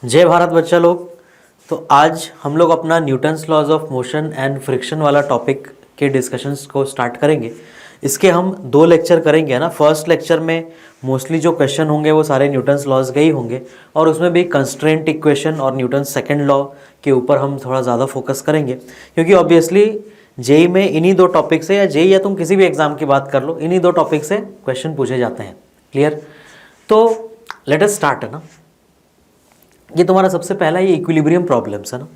जय भारत बच्चा लोग। तो आज हम लोग अपना Newton's laws of motion and friction वाला टॉपिक के डिस्कशंस को स्टार्ट करेंगे। इसके हम 2 लेक्चर करेंगे ना। फर्स्ट लेक्चर में मोस्टली जो क्वेश्चन होंगे वो सारे न्यूटन्स लॉज के ही होंगे और उसमें भी कंस्ट्रेंट इक्वेशन और न्यूटन्स सेकंड लॉ के ऊपर हम थोड़ा ज़्यादा फोकस करेंगे, क्योंकि ऑब्वियसली जेई में इन्हीं 2 टॉपिक से, या जेई या तुम किसी भी एग्जाम की बात कर लो, इन्हीं 2 टॉपिक से क्वेश्चन पूछे जाते हैं। क्लियर? तो लेट अस स्टार्ट है ना। ये तुम्हारा सबसे पहला ये इक्विलिब्रियम प्रॉब्लम्स है ना।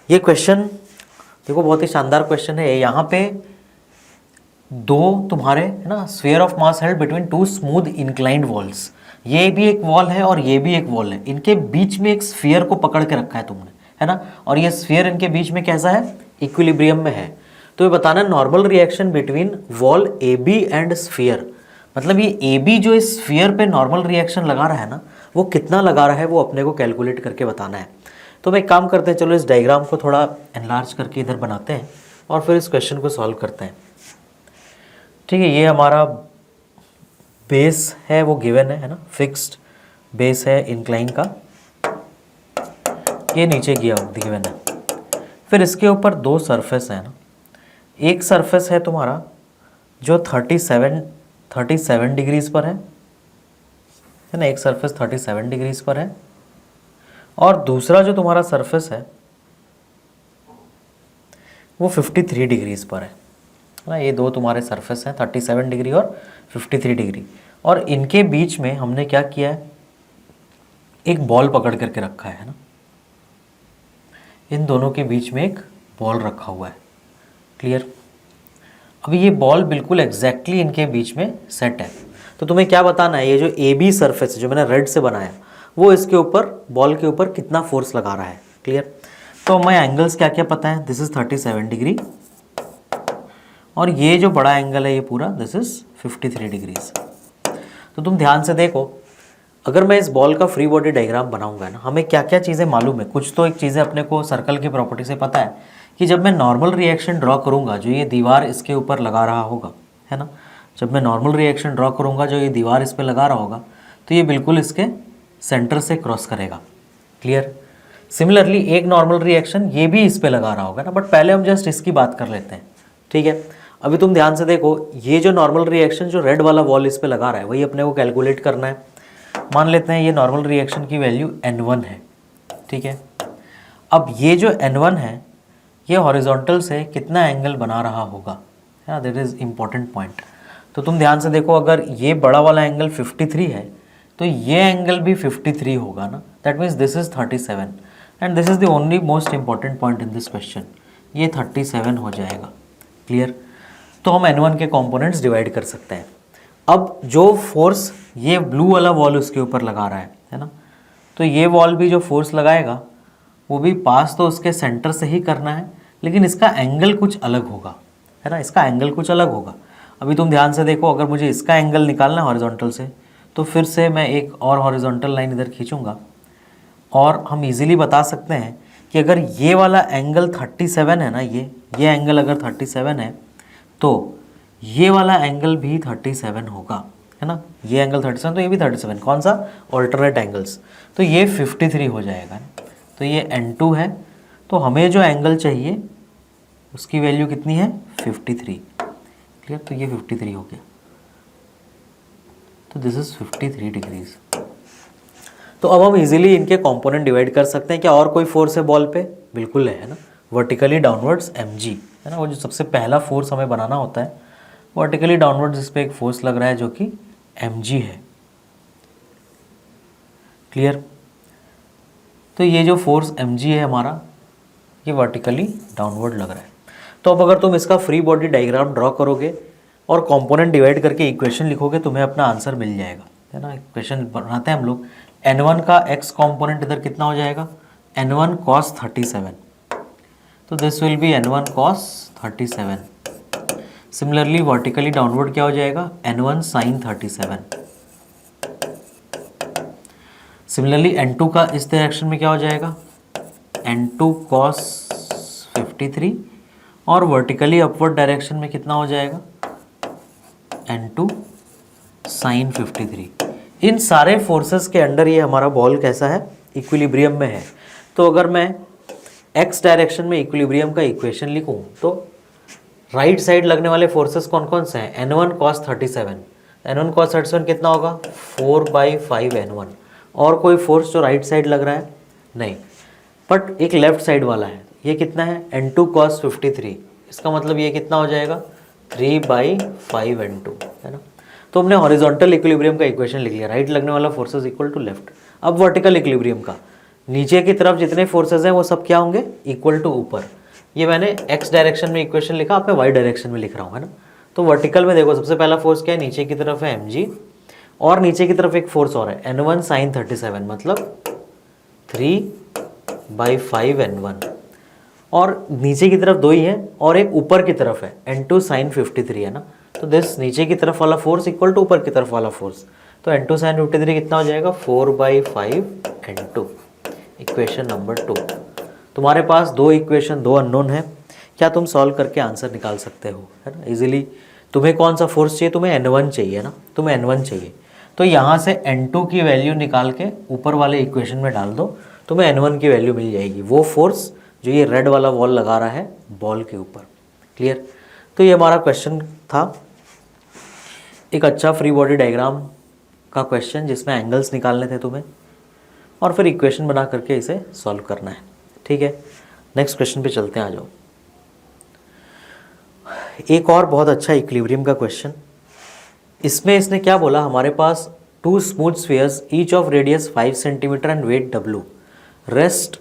ये क्वेश्चन देखो बहुत ही शानदार क्वेश्चन है। यहाँ पे 2 तुम्हारे है ना sphere of mass held between 2 smooth inclined walls. ये भी एक वॉल है और ये भी एक वॉल है। इनके बीच में एक स्फीयर को पकड़ के रखा है तुमने, है ना। और ये स्फीयर इनके बीच में कैसा है? इक्विलिब्रियम में है। तो ये बताना normal reaction between wall A B and sphere, मतलब ये ए बी जो इस स्फीयर पे नॉर्मल रिएक्शन लगा रहा है ना, वो कितना लगा रहा है वो अपने को कैलकुलेट करके बताना है। तो मैं एक काम करते हैं, चलो इस डायग्राम को थोड़ा एनलार्ज करके इधर बनाते हैं और फिर इस क्वेश्चन को सॉल्व करते हैं। ठीक है, ये हमारा बेस है वो गिवन है ना, फिक्स्ड बेस है इंक्लाइन का, ये नीचे गिवन है। फिर इसके ऊपर 2 सरफेस है ना। एक सरफेस है तुम्हारा जो 37 डिग्रीज पर है ना, एक सरफेस 37 डिग्रीज पर है और दूसरा जो तुम्हारा सरफेस है वो 53 डिग्रीज पर है ना। ये 2 तुम्हारे सरफेस हैं 37 डिग्री और 53 डिग्री, और इनके बीच में हमने क्या किया है, एक बॉल पकड़ करके रखा है ना। इन दोनों के बीच में एक बॉल रखा हुआ है। क्लियर? अभी ये बॉल बिल्कुल एग्जैक्टली इनके बीच में सेट है। तो तुम्हें क्या बताना है, ये जो ए बी सरफेस जो मैंने रेड से बनाया वो इसके ऊपर बॉल के ऊपर कितना फोर्स लगा रहा है। क्लियर? तो हमें एंगल्स क्या क्या पता है, दिस इज 37 डिग्री और ये जो बड़ा एंगल है ये पूरा दिस इज 53 डिग्रीज। तो तुम ध्यान से देखो, अगर मैं इस बॉल का फ्री बॉडी डायग्राम बनाऊंगा ना, हमें क्या क्या चीज़ें मालूम है। कुछ तो एक चीज़ें अपने को सर्कल की प्रॉपर्टी से पता है कि जब मैं नॉर्मल रिएक्शन ड्रॉ करूंगा, जो ये दीवार इसके ऊपर लगा रहा होगा, है ना, जब मैं नॉर्मल रिएक्शन ड्रॉ करूंगा जो ये दीवार इस पर लगा रहा होगा, तो ये बिल्कुल इसके सेंटर से क्रॉस करेगा। क्लियर? सिमिलरली एक नॉर्मल रिएक्शन ये भी इस पे लगा रहा होगा ना, बट पहले हम जस्ट इसकी बात कर लेते हैं। ठीक है, अभी तुम ध्यान से देखो, ये जो नॉर्मल रिएक्शन जो रेड वाला वॉल इस पे लगा रहा है वही अपने को कैलकुलेट करना है। मान लेते हैं ये नॉर्मल रिएक्शन की वैल्यू n1 है। ठीक है, अब ये जो n1 है ये हॉरिजॉन्टल से कितना एंगल बना रहा होगा, है ना, दैट इज इंपॉर्टेंट पॉइंट। तो तुम ध्यान से देखो, अगर ये बड़ा वाला एंगल 53 है तो ये एंगल भी 53 होगा ना। That means this is 37 and this is the only most important point in this question, ये 37 हो जाएगा। क्लियर? तो हम n1 के कंपोनेंट्स डिवाइड कर सकते हैं। अब जो फोर्स ये ब्लू वाला वॉल उसके ऊपर लगा रहा है ना, तो ये वॉल भी जो फोर्स लगाएगा वो भी पास तो उसके सेंटर से ही करना है, लेकिन इसका एंगल कुछ अलग होगा, है ना, इसका एंगल कुछ अलग होगा। अभी तुम ध्यान से देखो, अगर मुझे इसका एंगल निकालना है हॉरिजॉन्टल से, तो फिर से मैं एक और हॉरिजॉन्टल लाइन इधर खींचूंगा और हम इजीली बता सकते हैं कि अगर ये वाला एंगल 37 है ना, ये एंगल अगर 37 है तो ये वाला एंगल भी 37 होगा, है ना। ये एंगल 37 तो ये भी 37, कौन सा? Alternate angles. तो ये 53 हो जाएगा। तो ये n2 है, तो हमें जो एंगल चाहिए उसकी वैल्यू कितनी है? 53। क्लियर? तो ये 53 हो गया, तो दिस इज 53 डिग्रीज। तो अब हम इजीली इनके कंपोनेंट डिवाइड कर सकते हैं। क्या और कोई फोर्स है बॉल पे? बिल्कुल है ना, वर्टिकली डाउनवर्ड्स mg, है ना। वो जो सबसे पहला फोर्स हमें बनाना होता है वर्टिकली डाउनवर्ड्स, इस पर एक फोर्स लग रहा है जो कि mg है। क्लियर? तो ये जो फोर्स mg है हमारा, ये वर्टिकली डाउनवर्ड लग रहा है। तो अब अगर तुम इसका फ्री बॉडी डायग्राम ड्रॉ करोगे और कंपोनेंट डिवाइड करके इक्वेशन लिखोगे, तुम्हें अपना आंसर मिल जाएगा, है ना। इक्वेशन बनाते हैं हम लोग। n1 का x कंपोनेंट इधर कितना हो जाएगा? n1 cos 37, तो this will be n1 cos 37। Similarly vertically downward क्या हो जाएगा? n1 sin 37। सिमिलरली n2 का इस डायरेक्शन में क्या हो जाएगा? n2 cos 53, और वर्टिकली अपवर्ड डायरेक्शन में कितना हो जाएगा? n2 sin 53। इन सारे फोर्सेस के अंडर ये हमारा बॉल कैसा है? इक्विलिब्रियम में है। तो अगर मैं एक्स डायरेक्शन में इक्विलिब्रियम का इक्वेशन लिखूं तो राइट साइड लगने वाले फोर्सेस कौन कौन से हैं, n1 cos 37, n1 cos 37 कितना होगा 4/5 n1। और कोई फोर्स जो राइट साइड लग रहा है नहीं, बट एक लेफ्ट साइड वाला है, ये कितना है n2 cos 53, इसका मतलब ये कितना हो जाएगा 3/5 n2, है ना। तो हमने हॉरिजॉन्टल इक्विलिब्रियम का इक्वेशन लिख लिया, राइट लगने वाला फोर्सेस इक्वल टू लेफ्ट। अब वर्टिकल इक्विलिब्रियम का, नीचे की तरफ जितने फोर्सेस हैं वो सब क्या होंगे इक्वल टू ऊपर। ये मैंने एक्स डायरेक्शन में इक्वेशन लिखा, आप मैं वाई डायरेक्शन में लिख रहा हूँ, है ना। तो वर्टिकल में देखो सबसे पहला फोर्स क्या है, नीचे की तरफ है mg, और नीचे की तरफ एक फोर्स और है n1 sin 37, मतलब 3/5 n1, और नीचे की तरफ 2 ही है, और एक ऊपर की तरफ है n2 sin 53, है ना। तो दिस नीचे की तरफ वाला फोर्स इक्वल टू ऊपर की तरफ वाला फोर्स, तो n2 sin 53 कितना हो जाएगा 4/5 n2, इक्वेशन नंबर 2। तुम्हारे पास 2 इक्वेशन 2 अननोन है, क्या तुम सॉल्व करके आंसर निकाल सकते हो, है ना इजीली। तुम्हें कौन सा फोर्स चाहिए, तुम्हें n1 चाहिए ना, तुम्हें n1 चाहिए, तो यहाँ से n2 की वैल्यू निकाल के ऊपर वाले इक्वेशन में डाल दो, तुम्हें n1 की वैल्यू मिल जाएगी, वो फोर्स जो ये रेड वाला बॉल लगा रहा है बॉल के ऊपर। क्लियर। तो ये हमारा क्वेश्चन था, एक अच्छा फ्री बॉडी डायग्राम का क्वेश्चन जिसमें एंगल्स निकालने थे तुम्हें, और फिर इक्वेशन बना करके इसे सॉल्व करना है। ठीक है, नेक्स्ट क्वेश्चन पे चलते हैं, आ जाओ। एक और बहुत अच्छा इक्विलिब्रियम का क्वेश्चन, इसमें इसने क्या बोला, हमारे पास 2 smooth spheres each of radius 5 centimetre and weight w rest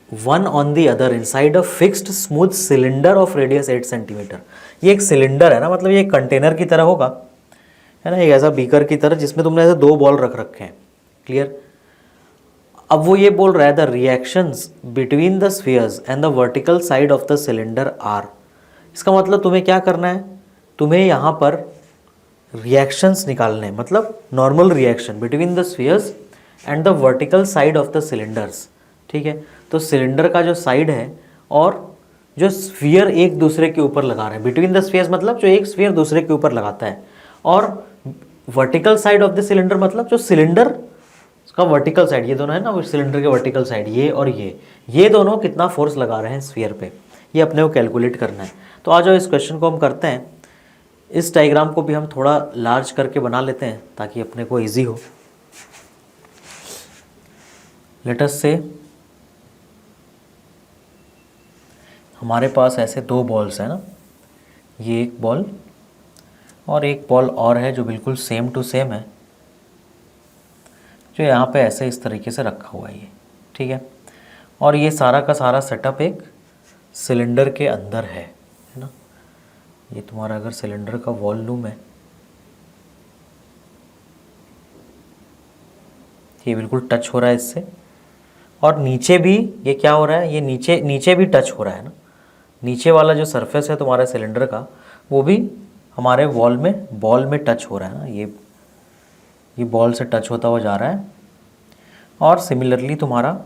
one on the other inside a fixed smooth cylinder of radius 8 centimetre. ये एक सिलेंडर है ना, मतलब ये एक कंटेनर की तरह होगा, है ना, एक ऐसा बीकर की तरह जिसमें तुमने ऐसे 2 बॉल रख रखे हैं। क्लियर। अब वो ये बोल रहा है the reactions between the spheres and the vertical side of the cylinder are. इसका मतलब तुम्हें क्या करना है, तुम्हें यहाँ पर रिएक्शंस निकालने हैं, मतलब normal reaction between the spheres and the vertical side of the cylinders. ठीक है, तो सिलेंडर का जो साइड है और जो स्फीयर एक दूसरे के ऊपर लगा रहे हैं, बिटवीन द स्फीयर्स मतलब जो एक स्फीयर दूसरे के ऊपर लगाता है, और vertical side of the cylinder मतलब जो सिलेंडर का वर्टिकल साइड, ये दोनों है ना, वो सिलेंडर के वर्टिकल साइड, ये और ये दोनों कितना फोर्स लगा रहे हैं स्फीयर पे, ये अपने को कैलकुलेट करना है। तो आ जाओ इस क्वेश्चन को हम करते हैं। इस डायग्राम को भी हम थोड़ा लार्ज करके बना लेते हैं ताकि अपने को इजी हो। लेट अस से हमारे पास ऐसे 2 बॉल्स हैं ना, ये एक बॉल और एक बॉल और है जो बिल्कुल सेम टू सेम है, जो यहाँ पे ऐसे इस तरीके से रखा हुआ है ये। ठीक है, और ये सारा का सारा सेटअप एक सिलेंडर के अंदर है ना। ये तुम्हारा अगर सिलेंडर का वॉल्यूम है, ये बिल्कुल टच हो रहा है इससे, और नीचे भी ये क्या हो रहा है, ये नीचे भी टच हो रहा है ना। नीचे वाला जो सरफेस है तुम्हारे सिलेंडर का वो भी हमारे बॉल में टच हो रहा है ना, ये बॉल से टच होता हुआ जा रहा है। और सिमिलरली तुम्हारा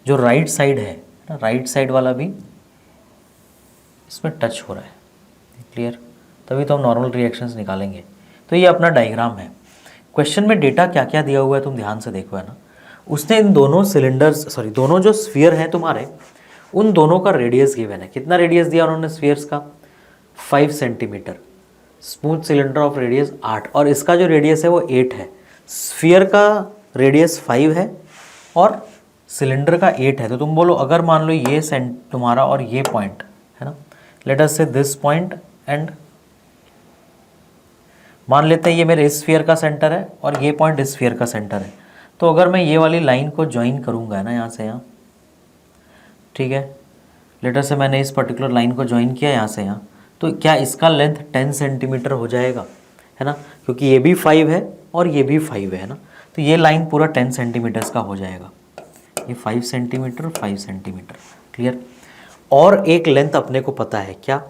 जो राइट साइड है ना, राइट साइड वाला भी इसमें टच हो रहा है। क्लियर, तभी तो हम नॉर्मल रिएक्शंस निकालेंगे। तो ये अपना डायग्राम है। क्वेश्चन में डेटा क्या क्या दिया हुआ है तुम ध्यान से देखो, है ना। उसने इन दोनों दोनों जो स्फीयर हैं तुम्हारे, उन दोनों का रेडियस गिवन है। कितना रेडियस दिया उन्होंने स्फीयर्स का 5 centimetre, smooth cylinder of radius 8, और इसका जो रेडियस है वो 8 है। स्फीयर का रेडियस 5 है और सिलेंडर का 8 है। तो तुम बोलो अगर मान लो ये तुम्हारा और ये पॉइंट है ना, लेट अस से दिस पॉइंट एंड मान लेते हैं ये मेरे इस स्फीयर का सेंटर है और ये पॉइंट इस स्फीयर का सेंटर है। तो अगर मैं ये वाली लाइन को ज्वाइन करूँगा है ना, यहाँ से यहाँ, ठीक है, लेटर से मैंने इस पर्टिकुलर लाइन को ज्वाइन किया यहाँ से यहाँ, तो क्या इसका लेंथ 10 सेंटीमीटर हो जाएगा, है ना, क्योंकि ये भी 5 है और ये भी 5 है ना। तो ये लाइन पूरा 10 सेंटीमीटर्स का हो जाएगा, ये 5 सेंटीमीटर 5 सेंटीमीटर। क्लियर। और एक लेंथ अपने को पता है क्या,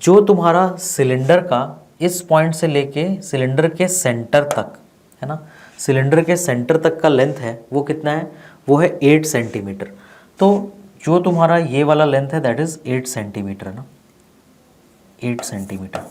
जो तुम्हारा सिलेंडर का इस पॉइंट से लेके सिलेंडर के सेंटर तक, है ना, सिलेंडर के सेंटर तक का लेंथ है वो कितना है, वो है 8 सेंटीमीटर। तो जो तुम्हारा ये वाला लेंथ है दैट इज 8 सेंटीमीटर ना, 8 सेंटीमीटर।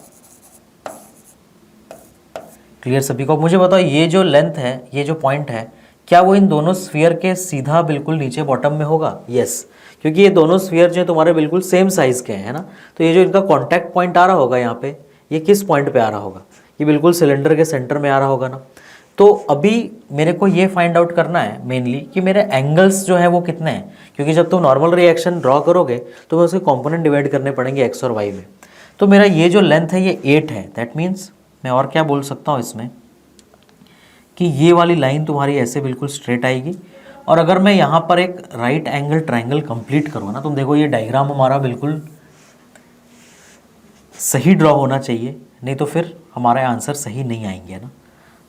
क्लियर सभी को? मुझे बताओ ये जो लेंथ है, ये जो पॉइंट है, क्या वो इन दोनों स्फीयर के सीधा बिल्कुल नीचे बॉटम में होगा? यस, क्योंकि ये दोनों स्फीयर जो है तुम्हारे बिल्कुल सेम साइज़ के हैं, है ना। तो ये जो इनका कॉन्टैक्ट पॉइंट आ रहा होगा यहाँ पे, ये किस पॉइंट पे आ रहा होगा? ये बिल्कुल सिलेंडर के सेंटर में आ रहा होगा ना। तो अभी मेरे को ये फाइंड आउट करना है मेनली कि मेरे एंगल्स जो है वो कितने हैं, क्योंकि जब तुम नॉर्मल रिएक्शन ड्रॉ करोगे तो तुम्हें उसके कॉम्पोनेंट डिवाइड करने पड़ेंगे एक्स और वाई में। तो मेरा ये जो लेंथ है ये 8 है, दैट मीन्स मैं और क्या बोल सकता हूँ इसमें कि ये वाली लाइन तुम्हारी ऐसे बिल्कुल स्ट्रेट आएगी। और अगर मैं यहाँ पर एक राइट एंगल ट्राइंगल कंप्लीट करूँ ना, तुम देखो ये डायग्राम हमारा बिल्कुल सही ड्रॉ होना चाहिए, नहीं तो फिर हमारे आंसर सही नहीं आएंगे, है ना।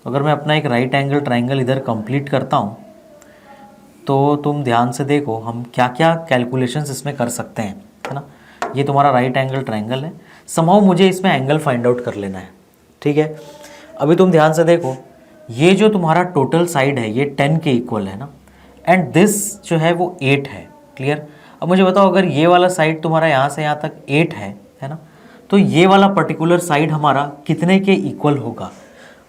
तो अगर मैं अपना एक राइट एंगल ट्राइंगल इधर कंप्लीट करता हूँ तो तुम ध्यान से देखो हम क्या क्या कैलकुलेशंस इसमें कर सकते हैं, है ना। ये तुम्हारा राइट एंगल ट्राइंगल है, समहाउ मुझे इसमें एंगल फाइंड आउट कर लेना है, ठीक है। अभी तुम ध्यान से देखो, ये जो तुम्हारा टोटल साइड है ये 10 के इक्वल है ना, एंड दिस जो है वो 8 है, क्लियर। अब मुझे बताओ अगर ये वाला साइड तुम्हारा यहाँ से यहाँ तक 8 है ना, तो ये वाला पर्टिकुलर साइड हमारा कितने के इक्वल होगा?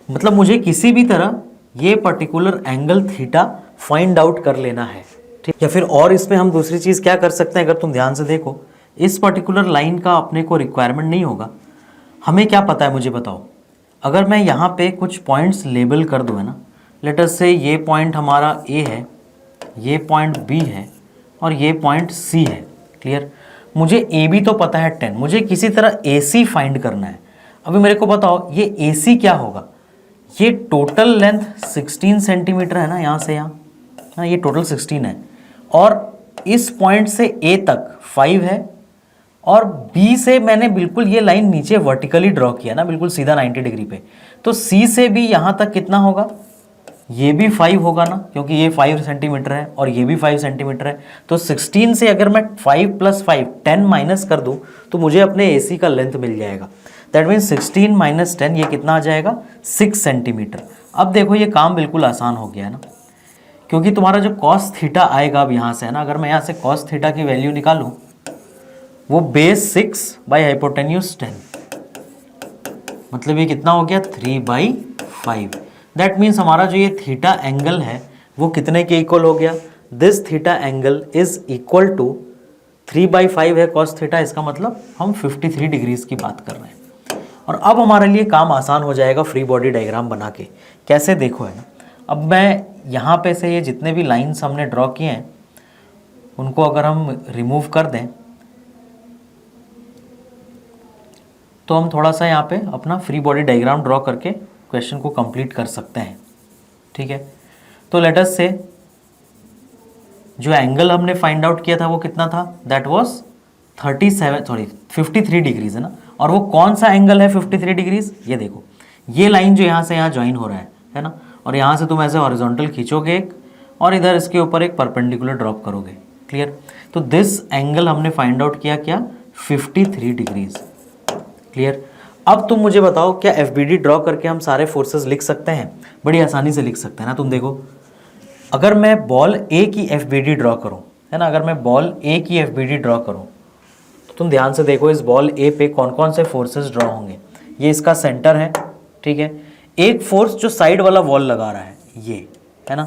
मतलब मुझे किसी भी तरह ये particular angle theta find out कर लेना है, ठीक। या फिर और इसमें हम दूसरी चीज़ क्या कर सकते हैं, अगर तुम ध्यान से देखो, इस पर्टिकुलर लाइन का अपने को रिक्वायरमेंट नहीं होगा। हमें क्या पता है मुझे बताओ, अगर मैं यहाँ पे कुछ पॉइंट्स लेबल कर दूँ, है ना, लेट अस से ये पॉइंट हमारा ए है, ये पॉइंट बी है और ये पॉइंट सी है, क्लियर। मुझे ए बी तो पता है 10, मुझे किसी तरह ए सी फाइंड करना है। अभी मेरे को बताओ ये ए सी क्या होगा? ये टोटल लेंथ 16 सेंटीमीटर है ना, यहाँ से यहाँ, हाँ ये टोटल 16 है, और इस पॉइंट से ए तक 5 है, और बी से मैंने बिल्कुल ये लाइन नीचे वर्टिकली ड्रॉ किया ना, बिल्कुल सीधा 90 डिग्री पे। तो सी से भी यहाँ तक कितना होगा? ये भी 5 होगा ना, क्योंकि ये 5 सेंटीमीटर है और ये भी 5 सेंटीमीटर है। तो 16 से अगर मैं 5 + 5 10 माइनस कर दूँ तो मुझे अपने AC का लेंथ मिल जाएगा। दैट मीन्स 16 - 10 ये कितना आ जाएगा? 6 सेंटीमीटर। अब देखो ये काम बिल्कुल आसान हो गया है ना, क्योंकि तुम्हारा जो कॉस थीटा आएगा अब यहाँ से, है ना, अगर मैं यहाँ से कॉस थीटा की वैल्यू निकालूँ, वो बेस 6 बाई हाइपोटेन्यूज 10, मतलब ये कितना हो गया? 3/5। दैट मीन्स हमारा जो ये थीटा एंगल है वो कितने के इक्वल हो गया? This theta angle is equal to 3/5 है कॉस थीटा, इसका मतलब हम 53 डिग्रीज की बात कर रहे हैं। और अब हमारे लिए काम आसान हो जाएगा फ्री बॉडी डायग्राम बना के। कैसे देखो, है ना, अब मैं यहाँ पे से ये जितने भी लाइंस हमने ड्रॉ किए हैं उनको अगर हम रिमूव कर दें तो हम थोड़ा सा यहाँ पे अपना फ्री बॉडी डायग्राम ड्रॉ करके क्वेश्चन को कंप्लीट कर सकते हैं, ठीक है। तो लेट अस से जो एंगल हमने फाइंड आउट किया था वो कितना था? दैट वाज 53 डिग्रीज, है ना। और वो कौन सा एंगल है 53 डिग्रीज? ये देखो, ये लाइन जो यहाँ से यहाँ ज्वाइन हो रहा है ना, और यहाँ से तुम ऐसे हॉरिजॉन्टल खींचोगे एक, और इधर इसके ऊपर एक परपेंडिकुलर ड्रॉप करोगे, क्लियर। तो दिस एंगल हमने फाइंड आउट किया क्या? 53 डिग्रीज, क्लियर। अब तुम मुझे बताओ क्या FBD ड्रॉ करके हम सारे फोर्सेस लिख सकते हैं? बड़ी आसानी से लिख सकते हैं ना। तुम देखो, अगर मैं बॉल A की FBD ड्रॉ करूं, है ना, अगर मैं बॉल A की FBD ड्रॉ करूं तो तुम ध्यान से देखो इस बॉल A पे कौन कौन से फोर्सेस ड्रॉ होंगे। ये इसका सेंटर है, ठीक है। एक फोर्स जो साइड वाला वॉल लगा रहा है, ये है ना,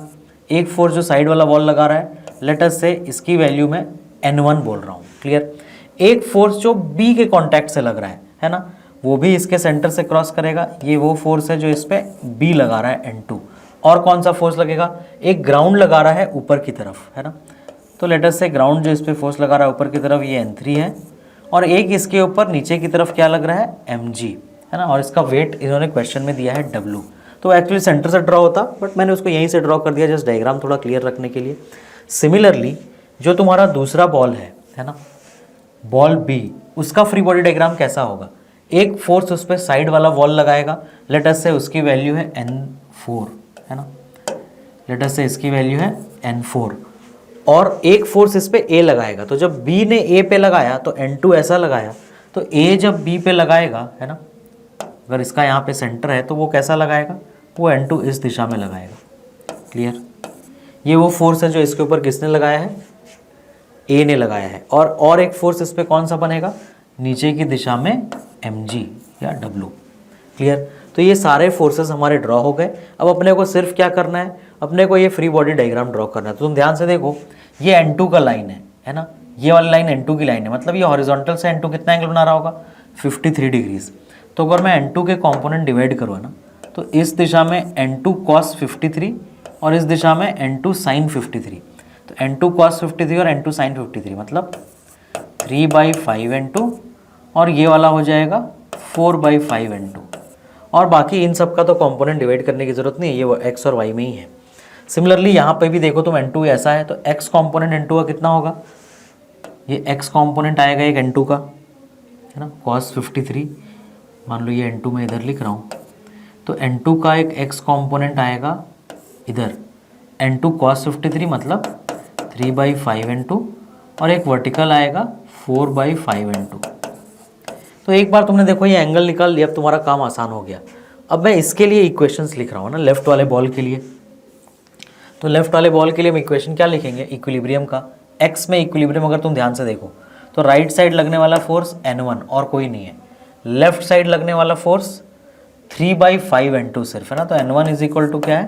एक फोर्स जो साइड वाला वॉल लगा रहा है, लेट अस से इसकी वैल्यू मैं N1 बोल रहा हूँ, क्लियर। एक फोर्स जो B के कॉन्टैक्ट से लग रहा है ना, वो भी इसके सेंटर से क्रॉस करेगा। ये वो फोर्स है जो इस पे B लगा रहा है, N2। और कौन सा फोर्स लगेगा? एक ग्राउंड लगा रहा है ऊपर की तरफ, है ना। तो लेट अस से ग्राउंड जो इस पे फोर्स लगा रहा है ऊपर की तरफ, ये N3 है, और एक इसके ऊपर नीचे की तरफ क्या लग रहा है? Mg, है ना। और इसका वेट इन्होंने क्वेश्चन में दिया है W। तो एक्चुअली सेंटर से ड्रॉ होता, बट मैंने उसको यहीं से ड्रॉ कर दिया जस्ट डायग्राम थोड़ा क्लियर रखने के लिए। सिमिलरली जो तुम्हारा दूसरा बॉल है ना, बॉल B, उसका फ्री बॉडी डायग्राम कैसा होगा? एक फोर्स उस पर साइड वाला वॉल लगाएगा, लेट अस से उसकी वैल्यू है N4, है ना, लेट अस से इसकी वैल्यू है N4, और एक फोर्स इस पे A लगाएगा। तो जब B ने A पे लगाया तो N2 ऐसा लगाया, तो A जब B पे लगाएगा, है ना, अगर इसका यहाँ पे सेंटर है तो वो कैसा लगाएगा? वो N2 इस दिशा में लगाएगा, क्लियर। ये वो फोर्स है जो इसके ऊपर किसने लगाया है? A ने लगाया है। और एक फोर्स इस पे कौन सा बनेगा? नीचे की दिशा में Mg या W, क्लियर। तो ये सारे फोर्सेस हमारे ड्रॉ हो गए। अब अपने को सिर्फ क्या करना है, अपने को ये फ्री बॉडी डायग्राम ड्रॉ करना है। तो तुम ध्यान से देखो, ये N2 का लाइन है ना, ये वाली लाइन N2 की लाइन है, मतलब ये हॉरिजॉन्टल से N2 कितना एंगल बना रहा होगा, 53 डिग्रीज। तो अगर मैं N2 के कॉम्पोनेंट डिवाइड करूँ ना, तो इस दिशा में N2 cos 53 और इस दिशा में N2 sin 53। तो N2 cos 53 और N2 sin 53 मतलब 3/5 N2 और ये वाला हो जाएगा 4/5 N2। और बाकी इन सब का तो कंपोनेंट डिवाइड करने की ज़रूरत नहीं है, ये x और y में ही है। सिमिलरली यहाँ पे भी देखो तुम N2 ऐसा है तो x कंपोनेंट N2 का कितना होगा, ये x कंपोनेंट आएगा एक N2 का, है ना, cos 53, मान लो ये N2 मैं इधर लिख रहा हूँ, तो N2 का एक x कंपोनेंट आएगा इधर N2 cos 53 मतलब 3/5 N2 और एक वर्टिकल आएगा 4/5 N2। तो एक बार तुमने देखो ये एंगल निकाल लिया, अब तुम्हारा काम आसान हो गया। अब मैं इसके लिए इक्वेशंस लिख रहा हूँ ना, लेफ्ट वाले बॉल के लिए। तो लेफ्ट वाले बॉल के लिए हम इक्वेशन क्या लिखेंगे, इक्विलिब्रियम का। एक्स में इक्विलिब्रियम अगर तुम ध्यान से देखो तो राइट साइड लगने वाला फोर्स N1 और कोई नहीं है, लेफ्ट साइड लगने वाला फोर्स 3/5 N2 सिर्फ, है ना। तो N1 इज इक्वल टू क्या है,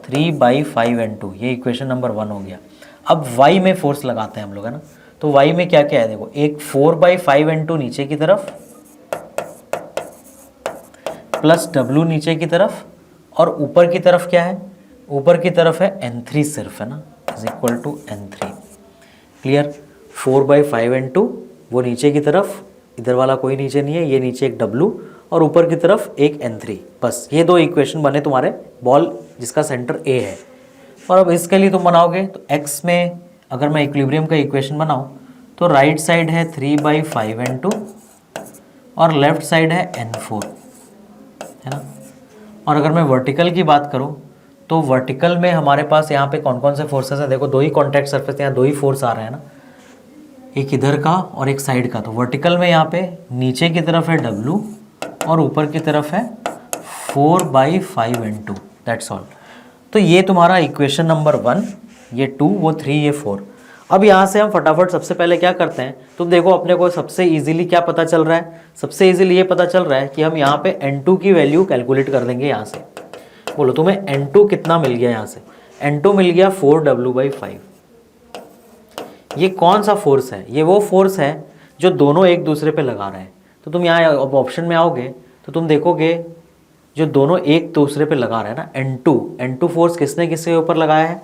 3/5 N2। ये इक्वेशन नंबर 1 हो गया। अब y में फोर्स लगाते हैं हम लोग, है ना। तो y में क्या क्या है देखो, एक 4/5 N2 नीचे की तरफ प्लस W नीचे की तरफ और ऊपर की तरफ क्या है, ऊपर की तरफ है N3 सिर्फ, है ना, is equal to N3। Clear, 4/5 N2 वो नीचे की तरफ, इधर वाला कोई नीचे नहीं है, ये नीचे एक W और ऊपर की तरफ एक N3। बस ये दो इक्वेशन बने तुम्हारे बॉल जिसका सेंटर A है। और अब इसके लिए तुम बनाओगे तो x में अगर मैं इक्विलिब्रियम का इक्वेशन बनाऊं तो राइट साइड है 3/5 N2 और लेफ्ट साइड है N4, है ना। और अगर मैं वर्टिकल की बात करूं तो वर्टिकल में हमारे पास यहाँ पे कौन कौन से फोर्सेस हैं, देखो दो ही कॉन्टैक्ट सरफेस, यहाँ दो ही फोर्स आ रहे हैं ना, एक इधर का और एक साइड का। तो वर्टिकल में यहाँ पे नीचे की तरफ है W और ऊपर की तरफ है 4/5 N2, दैट्स ऑल। तो ये तुम्हारा इक्वेशन नंबर 1, ये 2, वो 3, ये 4। अब यहाँ से हम फटाफट सबसे पहले क्या करते हैं, तुम देखो अपने को सबसे इजीली क्या पता चल रहा है, सबसे इजीली ये पता चल रहा है कि हम यहाँ पे N2 की वैल्यू कैलकुलेट कर देंगे। यहाँ से बोलो तुम्हें N2 कितना मिल गया, यहाँ से N2 मिल गया 4W/5। ये कौन सा फोर्स है, ये वो फोर्स है जो दोनों एक दूसरे पे लगा रहे हैं। तो तुम यहाँ अब ऑप्शन में आओगे तो तुम देखोगे जो दोनों एक दूसरे पे लगा रहे हैं ना, N2 फोर्स किसने किसके ऊपर लगाया है,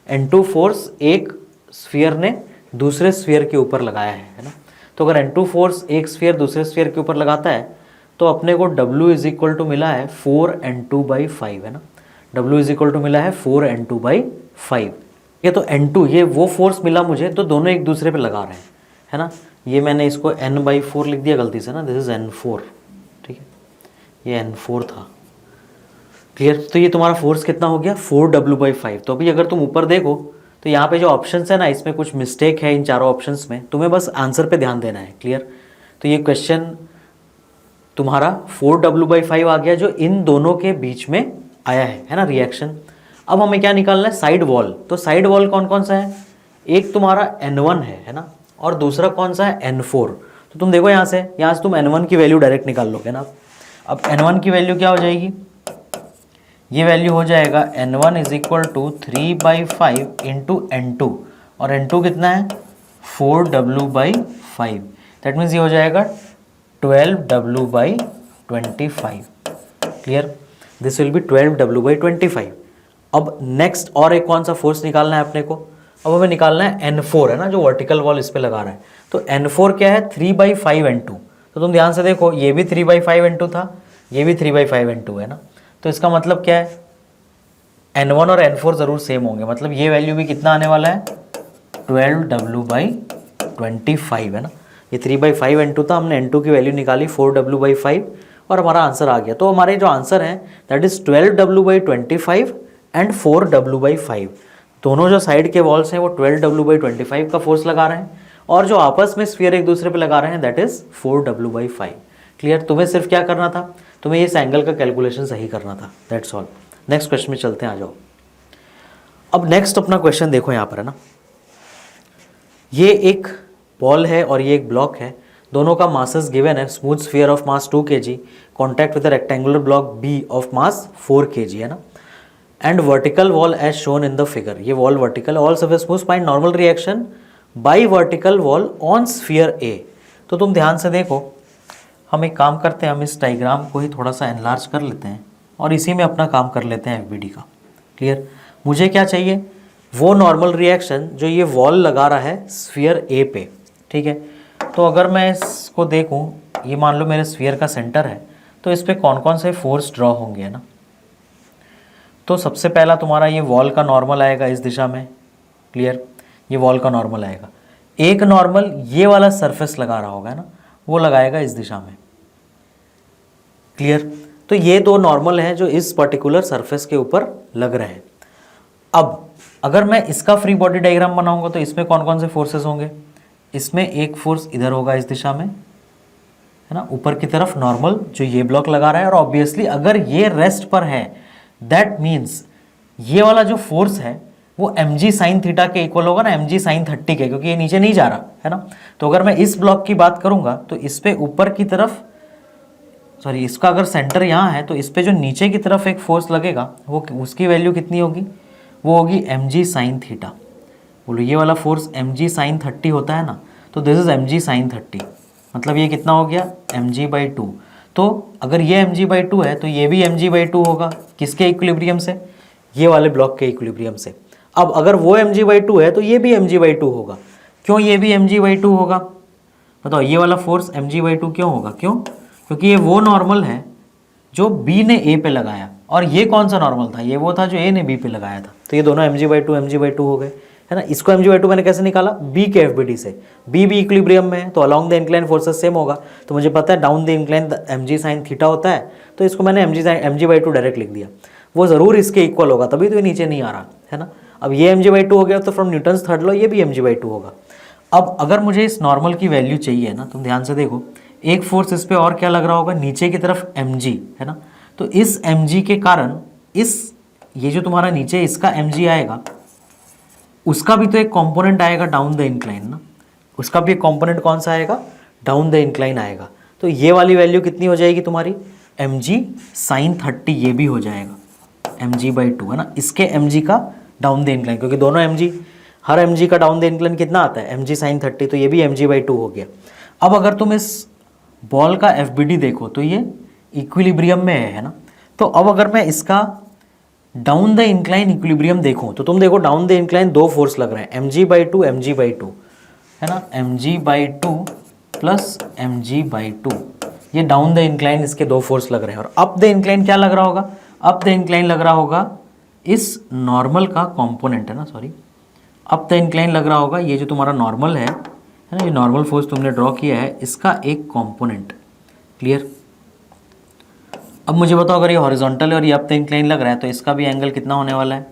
N2 फोर्स एक स्फीयर ने दूसरे स्फीयर के ऊपर लगाया है ना। तो अगर N2 फोर्स एक स्फीयर दूसरे स्फीयर के ऊपर लगाता है तो अपने को W इज इक्वल टू मिला है 4N2/5, है ना। W इज इक्वल टू मिला है 4N2/5। ये तो N2 ये वो फोर्स मिला मुझे, तो दोनों एक दूसरे पे लगा रहे हैं, है ना। ये मैंने इसको N/4 लिख दिया गलती से ना, दिस इज N4, ठीक है, ये N4 था। क्लियर, तो ये तुम्हारा फोर्स कितना हो गया 4W/5। तो अभी अगर तुम ऊपर देखो तो यहाँ पे जो ऑप्शंस है ना, इसमें कुछ मिस्टेक है इन चारों ऑप्शंस में, तुम्हें बस आंसर पे ध्यान देना है। क्लियर, तो ये क्वेश्चन तुम्हारा 4W/5 आ गया जो इन दोनों के बीच में आया है ना, रिएक्शन। अब हमें क्या निकालना है, साइड वॉल। तो साइड वॉल कौन कौन सा है, एक तुम्हारा N1 है ना, और दूसरा कौन सा है N4। तो तुम देखो यहाँ से तुम N1 की वैल्यू डायरेक्ट निकाल लोगे ना। अब N1 की वैल्यू क्या हो जाएगी, ये वैल्यू हो जाएगा N1 is equal to 3/5 into N2, और N2 कितना है 4W/5, दैट मीन्स ये हो जाएगा 12W/25। Clear, this will be 12W/25। अब नेक्स्ट और एक कौन सा फोर्स निकालना है अपने को, अब हमें निकालना है N4, है ना, जो वर्टिकल वॉल इस पे लगा रहा है। तो N4 क्या है 3/5 N2। तो तुम ध्यान से देखो ये भी 3/5 N2 था, ये भी 3/5 N2 है ना। तो इसका मतलब क्या है, N1 और N4 ज़रूर सेम होंगे, मतलब ये वैल्यू भी कितना आने वाला है 12W/25, है ना। ये 3/5 N2 था, हमने N2 की वैल्यू निकाली 4W/5 और हमारा आंसर आ गया। तो हमारे जो आंसर है that is 12W/25 and 4W/5। दोनों जो साइड के वॉल्स हैं वो 12W/25 का फोर्स लगा रहे हैं, और जो आपस में स्फीयर एक दूसरे पे लगा रहे हैं दैट इज़ 4W/5। क्लियर, तुम्हें सिर्फ क्या करना था, तुम्हें इस एंगल का कैलकुलेशन सही करना था, दैट्स ऑल। नेक्स्ट क्वेश्चन में चलते हैं, आ जाओ। अब नेक्स्ट अपना क्वेश्चन देखो यहाँ पर, है ना, ये एक बॉल है और ये एक ब्लॉक है। दोनों का मासेस गिवन है, smooth sphere of mass 2 kg, contact with rectangular block B of mass 4 kg, है ना, and vertical wall as shown in the figure, ये wall vertical, all surface smooth, find normal reaction by vertical wall on sphere A. तो तुम ध्यान से देखो, हम एक काम करते हैं, हम इस डायग्राम को ही थोड़ा सा एनलार्ज कर लेते हैं और इसी में अपना काम कर लेते हैं एफबीडी का। क्लियर? मुझे क्या चाहिए, वो नॉर्मल रिएक्शन जो ये वॉल लगा रहा है स्फीयर ए पे। ठीक है, तो अगर मैं इसको देखूं, ये मान लो मेरे स्फीयर का सेंटर है, तो इस पर कौन कौन से फोर्स ड्रॉ होंगे, है ना। तो सबसे पहला तुम्हारा ये वॉल का नॉर्मल आएगा इस दिशा में। क्लियर? ये वॉल का नॉर्मल आएगा। एक नॉर्मल ये वाला सरफेस लगा रहा होगा, है ना, वो लगाएगा इस दिशा में। क्लियर? तो ये दो नॉर्मल हैं जो इस पर्टिकुलर सरफेस के ऊपर लग रहे हैं। अब अगर मैं इसका फ्री बॉडी डायग्राम बनाऊंगा तो इसमें कौन कौन से फोर्सेस होंगे, इसमें एक फोर्स इधर होगा इस दिशा में, है ना, ऊपर की तरफ नॉर्मल जो ये ब्लॉक लगा रहा है, और ऑब्वियसली अगर ये रेस्ट पर है दैट मीन्स ये वाला जो फोर्स है वो mg साइन थीटा के इक्वल होगा ना, mg साइन 30 के, क्योंकि ये नीचे नहीं जा रहा है ना। तो अगर मैं इस ब्लॉक की बात करूंगा तो इस पे ऊपर की तरफ, सॉरी, इसका अगर सेंटर यहाँ है तो इस पे जो नीचे की तरफ एक फोर्स लगेगा वो उसकी वैल्यू कितनी होगी, वो होगी mg साइन थीटा। बोलो ये वाला फोर्स mg साइन 30 होता है ना, तो दिस इज mg साइन 30, मतलब ये कितना हो गया mg/2। तो अगर ये mg/2 है तो ये भी mg/2 होगा, किसके इक्विलिब्रियम से, ये वाले ब्लॉक के इक्विलिब्रियम से। अब अगर वो mg/2 है तो ये भी mg/2 होगा। क्यों ये भी mg/2 होगा, बताओ, ये वाला फोर्स mg/2 क्यों होगा, क्यों, क्योंकि ये वो नॉर्मल है जो B ने A पे लगाया, और ये कौन सा नॉर्मल था, ये वो था जो A ने B पे लगाया था। तो ये दोनों mg/2 हो गए, है ना। इसको mg/2 मैंने कैसे निकाला, B के FBD से, B भी इक्विलिब्रियम में है तो along the incline forces same होगा। तो मुझे पता है down the incline mg sine theta होता है, तो इसको मैंने mg/2 डायरेक्ट लिख दिया। वो ज़रूर इसके इक्वल होगा, तभी तो ये नीचे नहीं आ रहा है ना। अब ये mg/2 हो गया तो फ्रॉम न्यूटन्स थर्ड लॉ ये भी mg/2 होगा। अब अगर मुझे इस नॉर्मल की वैल्यू चाहिए ना, तुम ध्यान से देखो, एक फोर्स इस पे और क्या लग रहा होगा, नीचे की तरफ mg, है ना। तो इस mg के कारण इस ये जो तुम्हारा नीचे इसका mg आएगा, उसका भी तो एक कंपोनेंट आएगा डाउन द इंक्लाइन ना, उसका भी एक कंपोनेंट कौन सा आएगा, डाउन द इंक्लाइन आएगा। तो ये वाली वैल्यू कितनी हो जाएगी तुम्हारी, mg साइन 30, ये भी हो जाएगा mg/2, है ना, इसके mg का डाउन द इंक्लाइन, क्योंकि दोनों mg, हर mg का डाउन द इंक्लाइन कितना आता है, mg साइन 30, तो ये भी mg/2 हो गया। अब अगर तुम इस बॉल का FBD देखो तो ये इक्विलिब्रियम में है ना। तो अब अगर मैं इसका डाउन द इंक्लाइन इक्विलिब्रियम देखूं तो तुम देखो डाउन द इंक्लाइन दो फोर्स लग रहे हैं, mg/2 mg/2, है ना, mg/2 प्लस mg/2, ये डाउन द इंक्लाइन इसके दो फोर्स लग रहे हैं। और अप द इंक्लाइन क्या लग रहा होगा, अप द इंक्लाइन लग रहा होगा इस नॉर्मल का कंपोनेंट, है ना, सॉरी, अप द इंक्लाइन लग रहा होगा ये जो तुम्हारा नॉर्मल है ना, ये नॉर्मल फोर्स तुमने ड्रॉ किया है, इसका एक कंपोनेंट। क्लियर? अब मुझे बताओ, अगर ये हॉरिजॉन्टल है और ये अप द इंक्लाइन लग रहा है तो इसका भी एंगल कितना होने वाला है,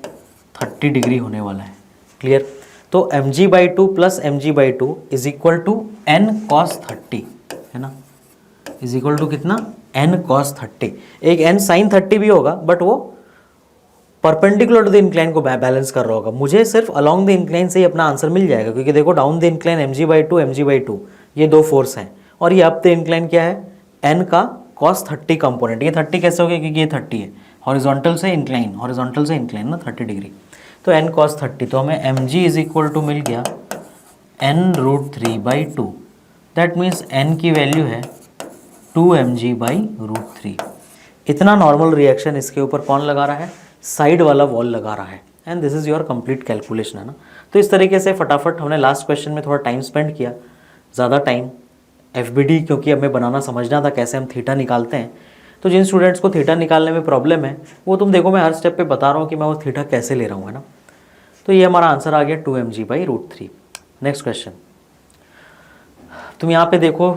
30 डिग्री होने वाला है। क्लियर? तो mg/2 plus mg/2 is equal to n cos 30, है ना, इज इक्वल टू कितना, n cos 30। एक n sin 30 भी होगा बट वो परपेंडिकुलर टू द इंक्लाइन को बैलेंस कर रहा होगा। मुझे सिर्फ अलोंग द इंक्लाइन से ही अपना आंसर मिल जाएगा, क्योंकि देखो डाउन द इंक्लाइन mg/2 ये दो फोर्स हैं, और ये अप द इंक्लाइन क्या है, n का cos 30 कंपोनेंट। ये 30 कैसे हो गया, क्योंकि ये 30 है, हॉरिजॉन्टल से इंक्लाइन ना 30 डिग्री, तो n cos 30, तो हमें mg इज इक्वल टू मिल गया n√3/2, दैट मीन्स n की वैल्यू है 2mg/√3। इतना नॉर्मल रिएक्शन इसके ऊपर कौन लगा रहा है, साइड वाला वॉल लगा रहा है, and this is your complete calculation, है ना। तो इस तरीके से फटाफट हमने लास्ट क्वेश्चन में थोड़ा टाइम स्पेंड किया, ज़्यादा टाइम FBD, क्योंकि हमें बनाना समझना था कैसे हम थीटा निकालते हैं। तो जिन स्टूडेंट्स को थीटा निकालने में प्रॉब्लम है वो तुम देखो मैं हर स्टेप पे बता रहा हूँ कि मैं वो थीटा कैसे ले रहा हूँ, है ना। तो ये हमारा आंसर आ गया 2mg/√3। नेक्स्ट क्वेश्चन, तुम यहाँ पे देखो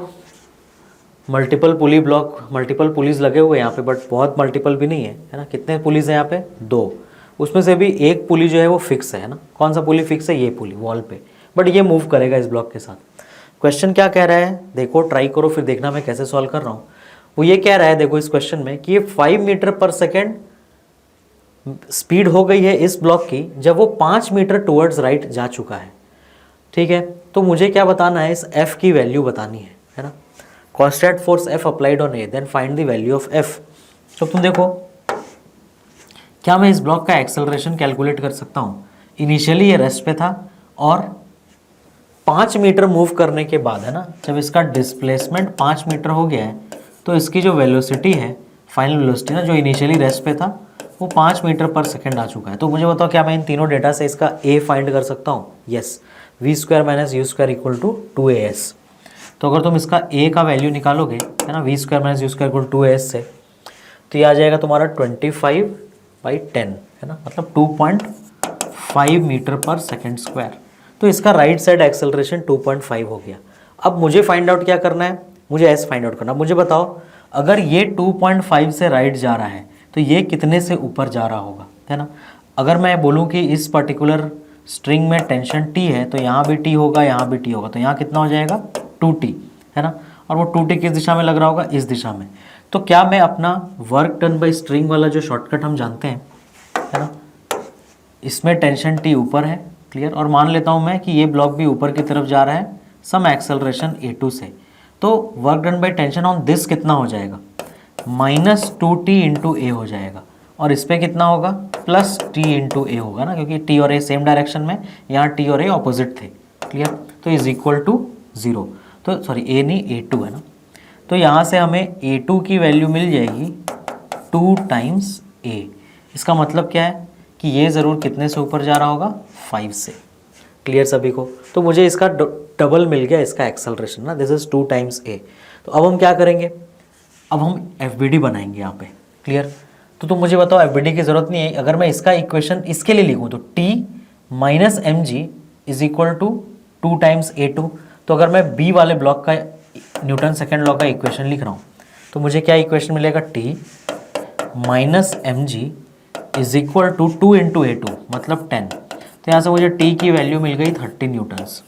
मल्टीपल पुली ब्लॉक, मल्टीपल पुलीज लगे हुए हैं यहाँ पे, बट बहुत मल्टीपल भी नहीं है ना। कितने पुलीज हैं यहाँ पे, 2, उसमें से भी एक पुली जो है वो फिक्स है ना। कौन सा पुली फिक्स है, ये पुली वॉल पे, बट ये मूव करेगा इस ब्लॉक के साथ। क्वेश्चन क्या कह रहा है, देखो ट्राई करो फिर देखना मैं कैसे सॉल्व कर रहा हूँ। वो ये कह रहा है, देखो इस क्वेश्चन में कि ये 5 मीटर पर सेकेंड स्पीड हो गई है इस ब्लॉक की जब वो 5 मीटर टुवर्ड्स राइट जा चुका है। ठीक है, तो मुझे क्या बताना है, इस f की वैल्यू बतानी है ना। Constant force F applied on A, then find the value of F। तो तुम देखो, क्या मैं इस ब्लॉक का एक्सेलरेशन कैलकुलेट कर सकता हूँ? इनिशियली ये रेस्ट पे था और 5 मीटर मूव करने के बाद, है ना, जब इसका डिस्प्लेसमेंट 5 मीटर हो गया है तो इसकी जो वेलोसिटी है, फाइनल वेलोसिटी ना, जो इनिशियली रेस्ट पे था वो 5 मीटर पर सेकेंड आ चुका है। तो मुझे बताओ, क्या मैं इन तीनों डेटा से इसका A फाइंड कर सकता हूँ? Yes, v² - u² equal to 2as। तो अगर तुम इसका A का वैल्यू निकालोगे, है ना, v² - u² इक्वल 2as से, तो ये आ जाएगा तुम्हारा 25/10, है ना, मतलब 2.5 मीटर पर सेकेंड स्क्वायर। तो इसका राइट साइड एक्सेलरेशन 2.5 हो गया। अब मुझे फाइंड आउट क्या करना है? मुझे एस फाइंड आउट करना है। मुझे बताओ, अगर ये 2.5 से राइट जा रहा है तो ये कितने से ऊपर जा रहा होगा, है ना। अगर मैं बोलूँ कि इस पर्टिकुलर स्ट्रिंग में टेंशन T है तो यहाँ भी T होगा, यहाँ भी T होगा, तो यहाँ कितना हो जाएगा? 2T, है ना। और वो 2T किस दिशा में लग रहा होगा? इस दिशा में। तो क्या मैं अपना वर्क डन बाई स्ट्रिंग वाला जो शॉर्टकट हम जानते हैं, है ना, इसमें टेंशन T ऊपर है, क्लियर, और मान लेता हूँ मैं कि ये ब्लॉक भी ऊपर की तरफ जा रहा है सम एक्सेलरेशन A2 से, तो work done by tension on this कितना हो जाएगा? -2T इंटू A हो जाएगा। और इस पर कितना होगा? +T इंटू A होगा ना, क्योंकि T और A सेम डायरेक्शन में, यहाँ T और A ऑपोजिट थे, क्लियर। तो इज इक्वल टू 0, तो सॉरी A नहीं A2 है ना। तो यहाँ से हमें A2 की वैल्यू मिल जाएगी 2 टाइम्स A। इसका मतलब क्या है कि ये ज़रूर कितने से ऊपर जा रहा होगा? 5 से, क्लियर सभी को। तो मुझे इसका डबल मिल गया, इसका एक्सेलरेशन ना, दिस इज 2 टाइम्स A। तो अब हम क्या करेंगे? अब हम FBD बनाएंगे यहाँ पे, क्लियर। तो तुम मुझे बताओ, FBD की ज़रूरत नहीं है। अगर मैं इसका इक्वेशन इसके लिए लिखूँ तो T minus mg is equal to 2 times A2। तो अगर मैं B वाले ब्लॉक का न्यूटन सेकेंड लॉ का इक्वेशन लिख रहा हूँ तो मुझे क्या इक्वेशन मिलेगा? T minus mg is equal to 2 into A2, मतलब 10। तो यहाँ से मुझे T की वैल्यू मिल गई 30 न्यूटन्स।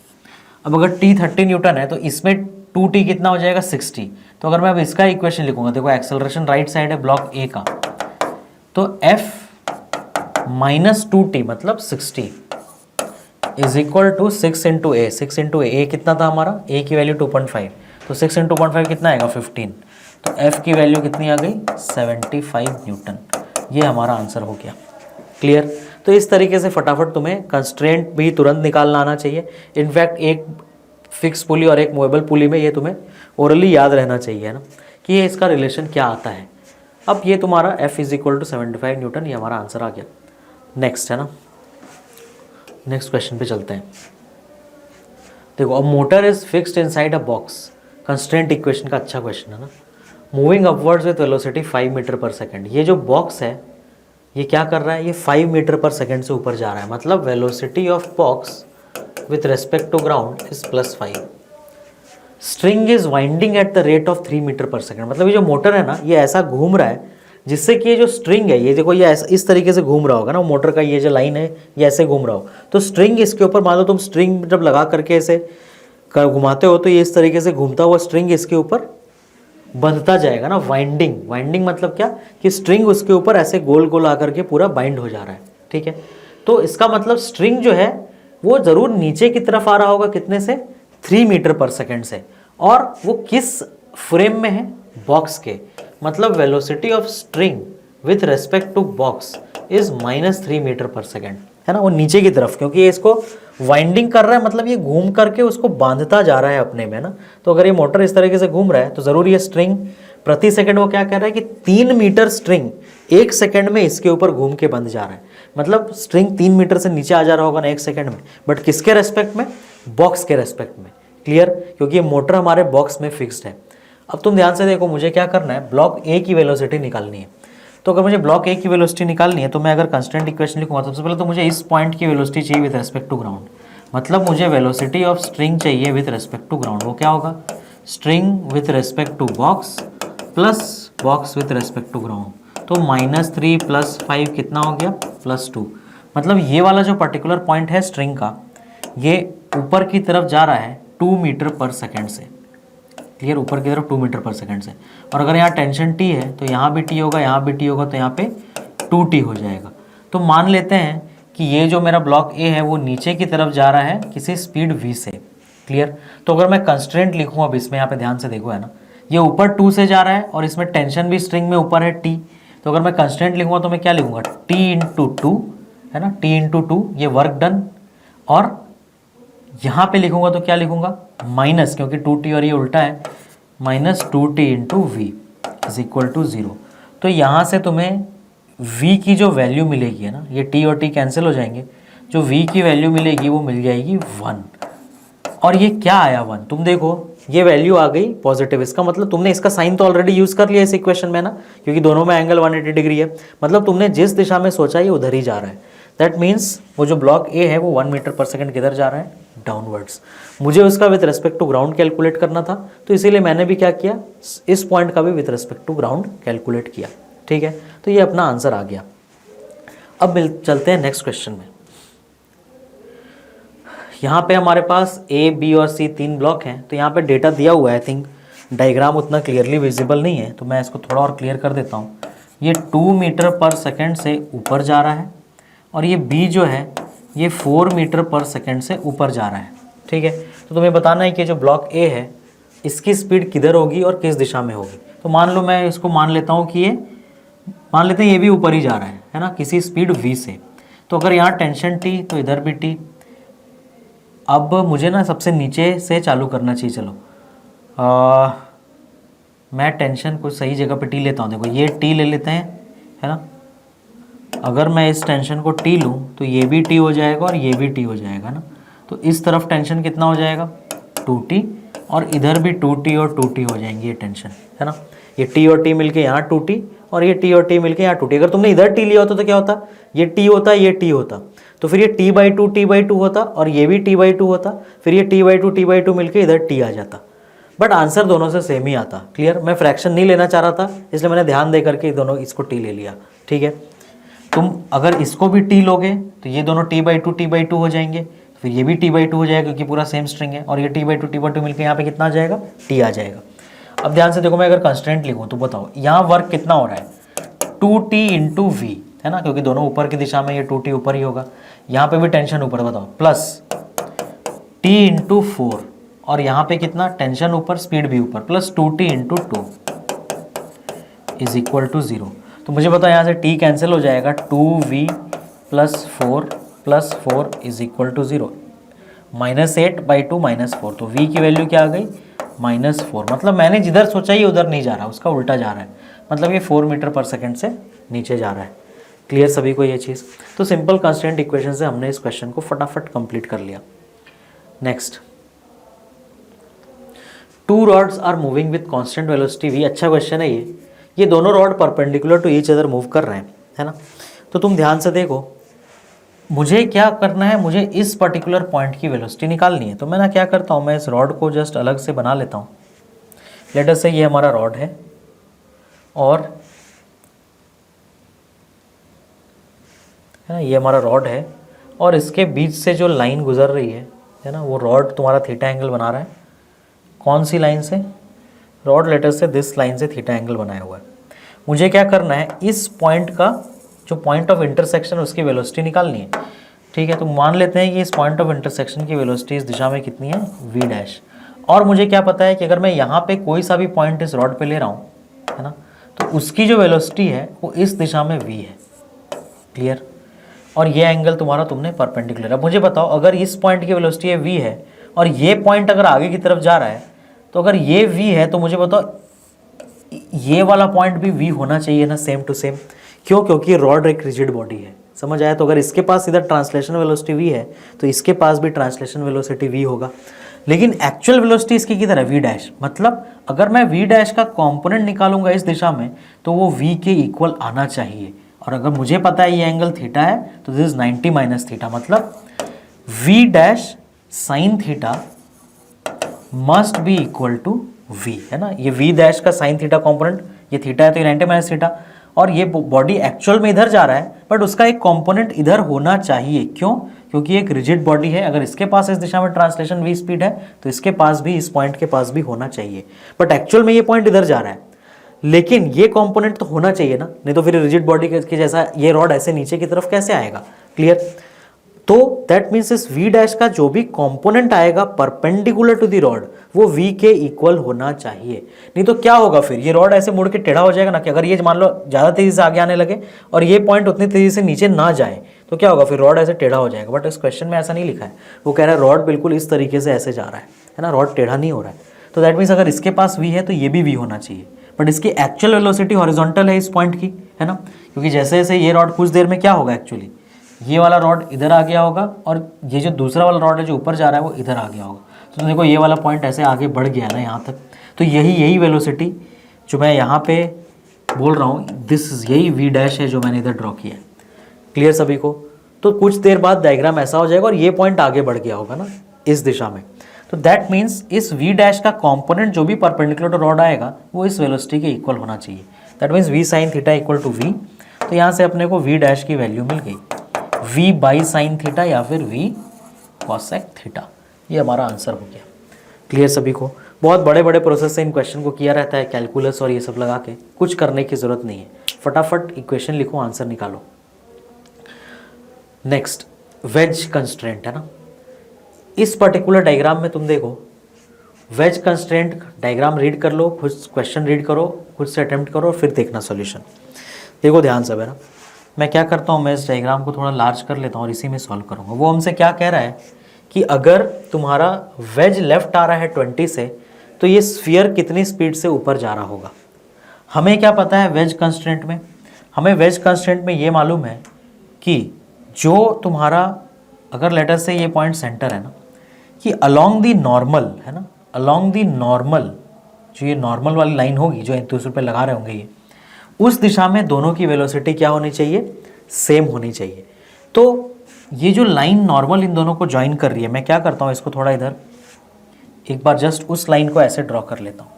अब अगर T 30 न्यूटन है तो इसमें 2T कितना हो जाएगा? 60। तो अगर मैं अब इसका इक्वेशन लिखूंगा, देखो एक्सेलरेशन राइट साइड है ब्लॉक A का, तो F माइनस 2T मतलब 60 is equal to 6 into A। 6 into A कितना था हमारा? A की वैल्यू 2.5, तो 6 इंटू 2.5 कितना आएगा? 15। तो F की वैल्यू कितनी आ गई? 75 न्यूटन। ये हमारा आंसर हो गया, क्लियर। तो इस तरीके से फटाफट तुम्हें कंस्ट्रेंट भी तुरंत निकालना आना चाहिए। इनफैक्ट एक फिक्स पुली और एक मूवेबल पुली में ये तुम्हें ओरली याद रहना चाहिए, है ना, कि ये इसका रिलेशन क्या आता है। अब ये तुम्हारा F is equal to 75 newton, ये हमारा आंसर आ गया। नेक्स्ट, है ना, नेक्स्ट क्वेश्चन पे चलते हैं। देखो, a motor is fixed inside a box. Constraint equation का अच्छा क्वेश्चन है ना। Moving upwards with velocity 5 metre per second. ये जो बॉक्स है ये क्या कर रहा है? ये 5 मीटर पर सेकेंड से ऊपर जा रहा है, मतलब velocity of box with respect to ground is +5। String is winding at the rate of 3 metre per second. मतलब ये जो मोटर है ना, ये ऐसा घूम रहा है जिससे कि ये जो स्ट्रिंग है, ये देखो, ये ऐसा इस तरीके से घूम रहा होगा ना, मोटर का ये जो लाइन है ये ऐसे घूम रहा हो, तो स्ट्रिंग इसके ऊपर, मान लो तुम स्ट्रिंग जब लगा करके ऐसे घुमाते हो तो ये इस तरीके से घूमता हुआ स्ट्रिंग इसके ऊपर बंधता जाएगा ना। वाइंडिंग, वाइंडिंग मतलब क्या कि स्ट्रिंग उसके ऊपर ऐसे गोल गोल आकर के पूरा बाइंड हो जा रहा है, ठीक है। तो इसका मतलब स्ट्रिंग जो है वो ज़रूर नीचे की तरफ आ रहा होगा, कितने से? 3 मीटर पर सेकेंड से। और वो किस फ्रेम में है? बॉक्स के। मतलब velocity of string with respect to box is -3 metre per second, है ना, वो नीचे की तरफ, क्योंकि ये इसको वाइंडिंग कर रहा है, मतलब ये घूम करके उसको बांधता जा रहा है अपने में ना। तो अगर ये मोटर इस तरीके से घूम रहा है तो ज़रूर ये स्ट्रिंग प्रति सेकंड वो क्या कह रहा है कि 3 मीटर स्ट्रिंग 1 सेकंड में इसके ऊपर घूम के बंध जा रहा है। मतलब स्ट्रिंग 3 मीटर से नीचे आ जा रहा होगा ना 1 सेकंड में, बट किसके रेस्पेक्ट में? बॉक्स के रेस्पेक्ट में, क्लियर, क्योंकि ये मोटर हमारे बॉक्स में फिक्स्ड है। अब तुम ध्यान से देखो, मुझे क्या करना है? ब्लॉक ए की वेलोसिटी निकालनी है। तो अगर मुझे ब्लॉक ए की वेलोसिटी निकालनी है तो मैं अगर कंस्टेंट इक्वेशन लिखूंगा तो सबसे पहले तो मुझे इस पॉइंट की वेलोसिटी चाहिए विद रेस्पेक्ट टू ग्राउंड। मतलब मुझे वेलोसिटी ऑफ स्ट्रिंग चाहिए विथ रेस्पेक्ट टू ग्राउंड। वो क्या होगा? String with respect to box plus box with respect to ground. तो -3 + 5 कितना हो गया? +2। मतलब ये वाला जो पर्टिकुलर पॉइंट है स्ट्रिंग का, ये ऊपर की तरफ जा रहा है 2 मीटर पर सेकेंड से, क्लियर, ऊपर की तरफ 2 मीटर पर सेकेंड से। और अगर यहाँ टेंशन T है तो यहाँ भी T होगा, यहाँ भी T होगा, तो यहाँ पे 2T हो जाएगा। तो मान लेते हैं कि ये जो मेरा ब्लॉक ए है वो नीचे की तरफ जा रहा है किसी स्पीड v से, क्लियर। तो अगर मैं कंस्ट्रेंट लिखूँ अब इसमें, यहाँ पे ध्यान से देखो, है ना, ये ऊपर 2 से जा रहा है और इसमें टेंशन भी स्ट्रिंग में ऊपर है T, तो अगर मैं कंस्टेंट लिखूंगा तो मैं क्या लिखूंगा T इंटू टू, है ना, T इंटू टू, ये वर्क डन। और यहाँ पे लिखूंगा तो क्या लिखूंगा माइनस, क्योंकि 2T और ये उल्टा है, minus 2T into v is equal to 0। तो यहाँ से तुम्हें v की जो वैल्यू मिलेगी है ना, ये T और T कैंसिल हो जाएंगे, जो v की वैल्यू मिलेगी वो मिल जाएगी 1। और ये क्या आया 1, तुम देखो ये वैल्यू आ गई पॉजिटिव, इसका मतलब तुमने इसका साइन तो ऑलरेडी यूज कर लिया इस इक्वेशन में ना, क्योंकि दोनों में एंगल 180 डिग्री है, मतलब तुमने जिस दिशा में सोचा ये उधर ही जा रहा है। दैट मीन्स वो जो ब्लॉक ए है वो 1 मीटर पर सेकंड किधर जा रहा है, डाउनवर्ड्स। मुझे उसका with respect to ground calculate करना था, तो इसीलिए मैंने भी क्या किया, इस पॉइंट का भी with respect to ground calculate किया। ठीक है, तो ये अपना आंसर आ गया। अब चलते हैं नेक्स्ट क्वेश्चन में। यहाँ पे हमारे पास ए, बी और सी 3 ब्लॉक हैं, तो यहाँ पे डेटा दिया हुआ है, आई थिंक डायग्राम उतना क्लियरली विजिबल नहीं है, तो मैं इसको थोड़ा और क्लियर कर देता हूँ। ये 2 मीटर पर सेकंड से ऊपर जा रहा है और ये बी जो है ये 4 मीटर पर सेकंड से ऊपर जा रहा है। ठीक है, तो तुम्हें बताना है कि जो ब्लॉक ए है इसकी स्पीड किधर होगी और किस दिशा में होगी। तो मान लो मैं इसको मान लेता हूँ कि ये, मान लेते हैं ये भी ऊपर ही जा रहा है ना, किसी स्पीड v से। तो अगर यहाँ टेंशन t तो इधर भी t। अब मुझे ना सबसे नीचे से चालू करना चाहिए। चलो मैं टेंशन को सही जगह पे t लेता हूँ। देखो ये t ले लेते हैं, है ना। अगर मैं इस टेंशन को t लूँ तो ये भी t हो जाएगा और ये भी t हो जाएगा ना। तो इस तरफ टेंशन कितना हो जाएगा 2t, और इधर भी 2t और 2t हो जाएंगी ये टेंशन, है ना। ये t और t मिलके यहाँ 2t और ये t और t मिलके यहाँ 2t। अगर तुमने इधर t लिया होता तो क्या होता, ये t होता, ये t होता, तो फिर ये t/2 होता और ये भी t/2 होता, फिर ये t/2 मिलके इधर t आ जाता। बट आंसर दोनों से सेम ही आता। क्लियर, मैं फ्रैक्शन नहीं लेना चाह रहा था, इसलिए मैंने ध्यान दे करके दोनों इसको t ले लिया। ठीक है, तुम अगर इसको भी t लोगे तो ये दोनों t/2 हो जाएंगे, फिर ये भी t/2 हो जाएगा क्योंकि पूरा सेम स्ट्रिंग है, और ये t/2 मिलकर यहाँ पे कितना आ जाएगा t आ जाएगा। अब ध्यान से देखो, मैं अगर कंस्टेंट लिखूँ तो बताओ यहाँ वर्क कितना हो रहा है 2t इंटू वी, है ना, क्योंकि दोनों ऊपर की दिशा में, ये 2t ऊपर ही होगा। यहाँ पे भी टेंशन ऊपर, बताओ प्लस t इंटू 4, और यहाँ पे कितना टेंशन ऊपर, स्पीड भी ऊपर, plus 2t into 2 is equal to 0। तो मुझे बताओ यहाँ से t कैंसिल हो जाएगा, 2v plus 4 is equal to 0, -8/2 -4। तो v की वैल्यू क्या आ गई -4। मतलब मैंने जिधर सोचा ये उधर नहीं जा रहा, उसका उल्टा जा रहा है, मतलब ये 4 मीटर पर सेकंड से नीचे जा रहा है। क्लियर सभी को ये चीज़। तो सिंपल कांस्टेंट इक्वेशन से हमने इस क्वेश्चन को फटाफट कंप्लीट कर लिया। Next, 2 rods are moving with constant velocity v। अच्छा क्वेश्चन है ये दोनों rod perpendicular to each other move कर रहे हैं, है ना। तो तुम ध्यान से देखो, मुझे क्या करना है, मुझे इस पर्टिकुलर पॉइंट की वेलोसिटी निकालनी है। तो मैं ना क्या करता हूँ, मैं इस रॉड को जस्ट अलग से बना लेता हूँ। लेट अस से ये हमारा रॉड है और है ना, ये हमारा रॉड है और इसके बीच से जो लाइन गुजर रही है ना, वो रॉड तुम्हारा थीटा एंगल बना रहा है। कौन सी लाइन से, रॉड लेटर से दिस लाइन से थीटा एंगल बनाया हुआ है। मुझे क्या करना है, इस पॉइंट का जो पॉइंट ऑफ इंटरसेक्शन उसकी वेलोसिटी निकालनी है। ठीक है, तो मान लेते हैं कि इस पॉइंट ऑफ इंटरसेक्शन की वेलोसिटी इस दिशा में कितनी है v'। और मुझे क्या पता है कि अगर मैं यहाँ पे कोई सा भी पॉइंट इस रॉड पे ले रहा हूँ, है ना, तो उसकी जो वेलोसिटी है वो इस दिशा में v है। क्लियर, और ये एंगल तुम्हारा तुमने परपेंडिकुलर। अब मुझे बताओ, अगर इस पॉइंट की वेलोसिटी है v है और ये पॉइंट अगर आगे की तरफ जा रहा है, तो अगर ये v है तो मुझे बताओ ये वाला पॉइंट भी v होना चाहिए ना, सेम टू सेम। क्यों, क्योंकि रॉड एक रिजिड बॉडी है। समझ आया। तो अगर इसके पास इधर ट्रांसलेशन वेलोसिटी v है तो इसके पास भी ट्रांसलेशन वेलोसिटी v होगा, लेकिन एक्चुअल वेलोसिटी इसकी किधर है v'। मतलब अगर मैं v' का कंपोनेंट निकालूंगा इस दिशा में तो वो v के इक्वल आना चाहिए। और अगर मुझे पता है ये एंगल थीटा है तो दिस इज 90 माइनस थीटा, मतलब v' sine theta must be equal to v, है ना। ये v' का साइन थीटा कंपोनेंट, ये थीटा है तो ये 90 माइनस थीटा, और ये बॉडी एक्चुअल में इधर जा रहा है बट उसका एक कंपोनेंट इधर होना चाहिए। क्यों, क्योंकि एक रिजिड बॉडी है। अगर इसके पास इस दिशा में ट्रांसलेशन v स्पीड है तो इसके पास भी, इस पॉइंट के पास भी होना चाहिए। बट एक्चुअल में ये पॉइंट इधर जा रहा है, लेकिन ये कंपोनेंट तो होना चाहिए ना, नहीं तो फिर रिजिड बॉडी के जैसा ये रॉड ऐसे नीचे की तरफ कैसे आएगा। क्लियर। तो दैट मीन्स इस v डैश का जो भी कंपोनेंट आएगा परपेंडिकुलर टू द रॉड वो v के इक्वल होना चाहिए, नहीं तो क्या होगा फिर ये रॉड ऐसे मुड़ के टेढ़ा हो जाएगा ना, कि अगर ये मान लो ज़्यादा तेजी से आगे आने लगे और ये पॉइंट उतनी तेजी से नीचे ना जाए तो क्या होगा, फिर रॉड ऐसे टेढ़ा हो जाएगा। बट इस क्वेश्चन में ऐसा नहीं लिखा है, वो कह रहा है रॉड बिल्कुल इस तरीके से ऐसे जा रहा है ना, रॉड टेढ़ा नहीं हो रहा है। तो दैट मीन्स अगर इसके पास v है तो ये भी v होना चाहिए, बट इसकी एक्चुअल वेलोसिटी हॉरिजॉन्टल है इस पॉइंट की, है ना, क्योंकि जैसे जैसे ये रॉड कुछ देर में क्या होगा, एक्चुअली ये वाला रॉड इधर आ गया होगा और ये जो दूसरा वाला रॉड है जो ऊपर जा रहा है वो इधर आ गया होगा। तो देखो ये वाला पॉइंट ऐसे आगे बढ़ गया ना यहाँ तक, तो यही वेलोसिटी जो मैं यहाँ पे बोल रहा हूँ, यही v डैश है जो मैंने इधर ड्रॉ किया है। क्लियर सभी को? तो कुछ देर बाद डायग्राम ऐसा हो जाएगा और ये पॉइंट आगे बढ़ गया होगा ना इस दिशा में। तो दैट मीन्स इस v डैश का कॉम्पोनेंट जो भी परपेंडिकुलर टू रॉड आएगा वो इस वेलोसिटी के इक्वल होना चाहिए। That means v sine theta equal to v। तो यहाँ से अपने को v डैश की वैल्यू मिल गई, v बाई साइन थीटा या फिर v कॉसेक थीटा। ये हमारा आंसर हो गया। क्लियर सभी को? बहुत बड़े बड़े प्रोसेस से इन क्वेश्चन को किया रहता है, कैलकुलस और ये सब लगा के, कुछ करने की ज़रूरत नहीं है, फटाफट इक्वेशन लिखो, आंसर निकालो। नेक्स्ट वेज कंस्ट्रेंट है ना, इस पर्टिकुलर डायग्राम में तुम देखो वेज कंस्ट्रेंट डायग्राम रीड कर लो, खुद क्वेश्चन रीड करो, खुद से अटेम्प्ट करो और फिर देखना सॉल्यूशन। देखो ध्यान से है ना, मैं क्या करता हूँ, मैं इस डायग्राम को थोड़ा लार्ज कर लेता हूँ और इसी में सॉल्व करूँगा। वो हमसे क्या कह रहा है कि अगर तुम्हारा वेज लेफ्ट आ रहा है 20 से तो ये स्फीयर कितनी स्पीड से ऊपर जा रहा होगा। हमें क्या पता है वेज कंस्ट्रेंट में, हमें वेज कंस्ट्रेंट में ये मालूम है कि जो तुम्हारा अगर लेटर से ये पॉइंट सेंटर है ना, कि अलोंग दी नॉर्मल है ना, अलोंग दी नॉर्मल, जो ये नॉर्मल वाली लाइन होगी जो एक दूसरे पे लगा रहे होंगे ये, उस दिशा में दोनों की वेलोसिटी क्या होनी चाहिए, सेम होनी चाहिए। तो ये जो लाइन नॉर्मल इन दोनों को ज्वाइन कर रही है, मैं क्या करता हूँ इसको थोड़ा इधर एक बार जस्ट उस लाइन को ऐसे ड्रॉ कर लेता हूँ।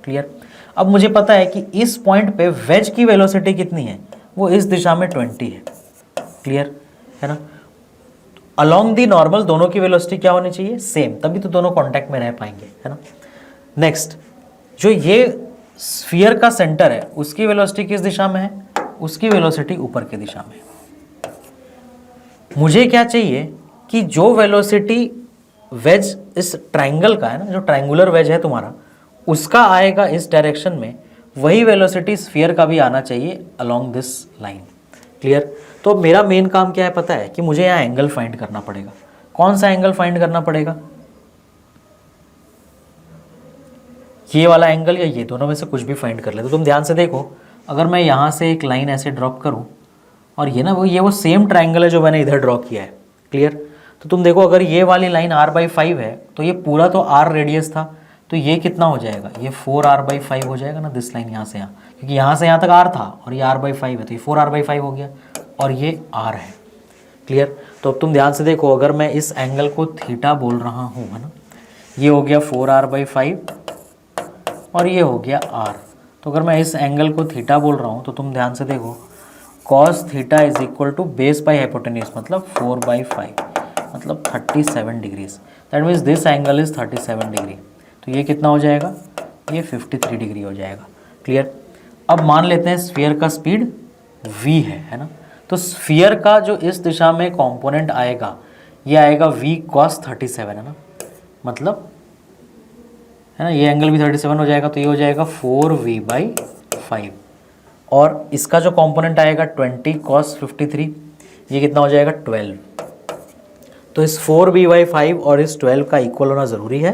क्लियर? अब मुझे पता है कि इस पॉइंट पे वेज की वेलोसिटी कितनी है, वो इस दिशा में 20 है। क्लियर है ना? अलोंग दी नॉर्मल दोनों की वेलोसिटी क्या होनी चाहिए, सेम, तभी तो दोनों कांटेक्ट में रह पाएंगे, है ना। नेक्स्ट, जो ये स्फीयर का सेंटर है उसकी वेलोसिटी किस दिशा में है, उसकी वेलोसिटी ऊपर की दिशा में। मुझे क्या चाहिए कि जो वेलोसिटी वेज इस ट्राइंगल का है ना, जो ट्राइंगुलर वेज है तुम्हारा, उसका आएगा इस डायरेक्शन में, वही वेलोसिटी स्फीयर का भी आना चाहिए अलोंग दिस लाइन। क्लियर? तो मेरा मेन काम क्या है पता है, कि मुझे यहाँ एंगल फाइंड करना पड़ेगा। कौन सा एंगल फाइंड करना पड़ेगा, ये वाला एंगल या ये, दोनों में से कुछ भी फाइंड कर ले। तो तुम ध्यान से देखो, अगर मैं यहाँ से एक लाइन ऐसे ड्रॉप करूँ और ये ना वो सेम ट्राइंगल है जो मैंने इधर ड्रॉ किया है। क्लियर? तो तुम देखो अगर ये वाली लाइन r/5 है तो ये पूरा तो r रेडियस था, तो ये कितना हो जाएगा, ये 4r/5 हो जाएगा ना, दिस लाइन यहाँ से यहाँ, क्योंकि यहाँ से यहाँ तक r था और ये r/5 है तो ये 4r/5 हो गया और ये r है। क्लियर? तो अब तुम ध्यान से देखो, अगर मैं इस एंगल को थीटा बोल रहा हूँ, है ना, ये हो गया 4r/5 और ये हो गया r। तो अगर मैं इस एंगल को थीटा बोल रहा हूँ तो तुम ध्यान से देखो, cos theta is equal to base by hypotenuse मतलब 4/5 मतलब 37 degrees. That means this angle is 37 degree. तो ये कितना हो जाएगा, ये 53 डिग्री हो जाएगा। क्लियर? अब मान लेते हैं स्फीयर का स्पीड v है ना, तो स्फीयर का जो इस दिशा में कंपोनेंट आएगा ये आएगा v cos 37 है ना, मतलब है ना, ये एंगल भी 37 हो जाएगा, तो ये हो जाएगा 4v/5 और इसका जो कंपोनेंट आएगा 20 cos 53, ये कितना हो जाएगा 12। तो इस 4v/5 और इस 12 का इक्वल होना ज़रूरी है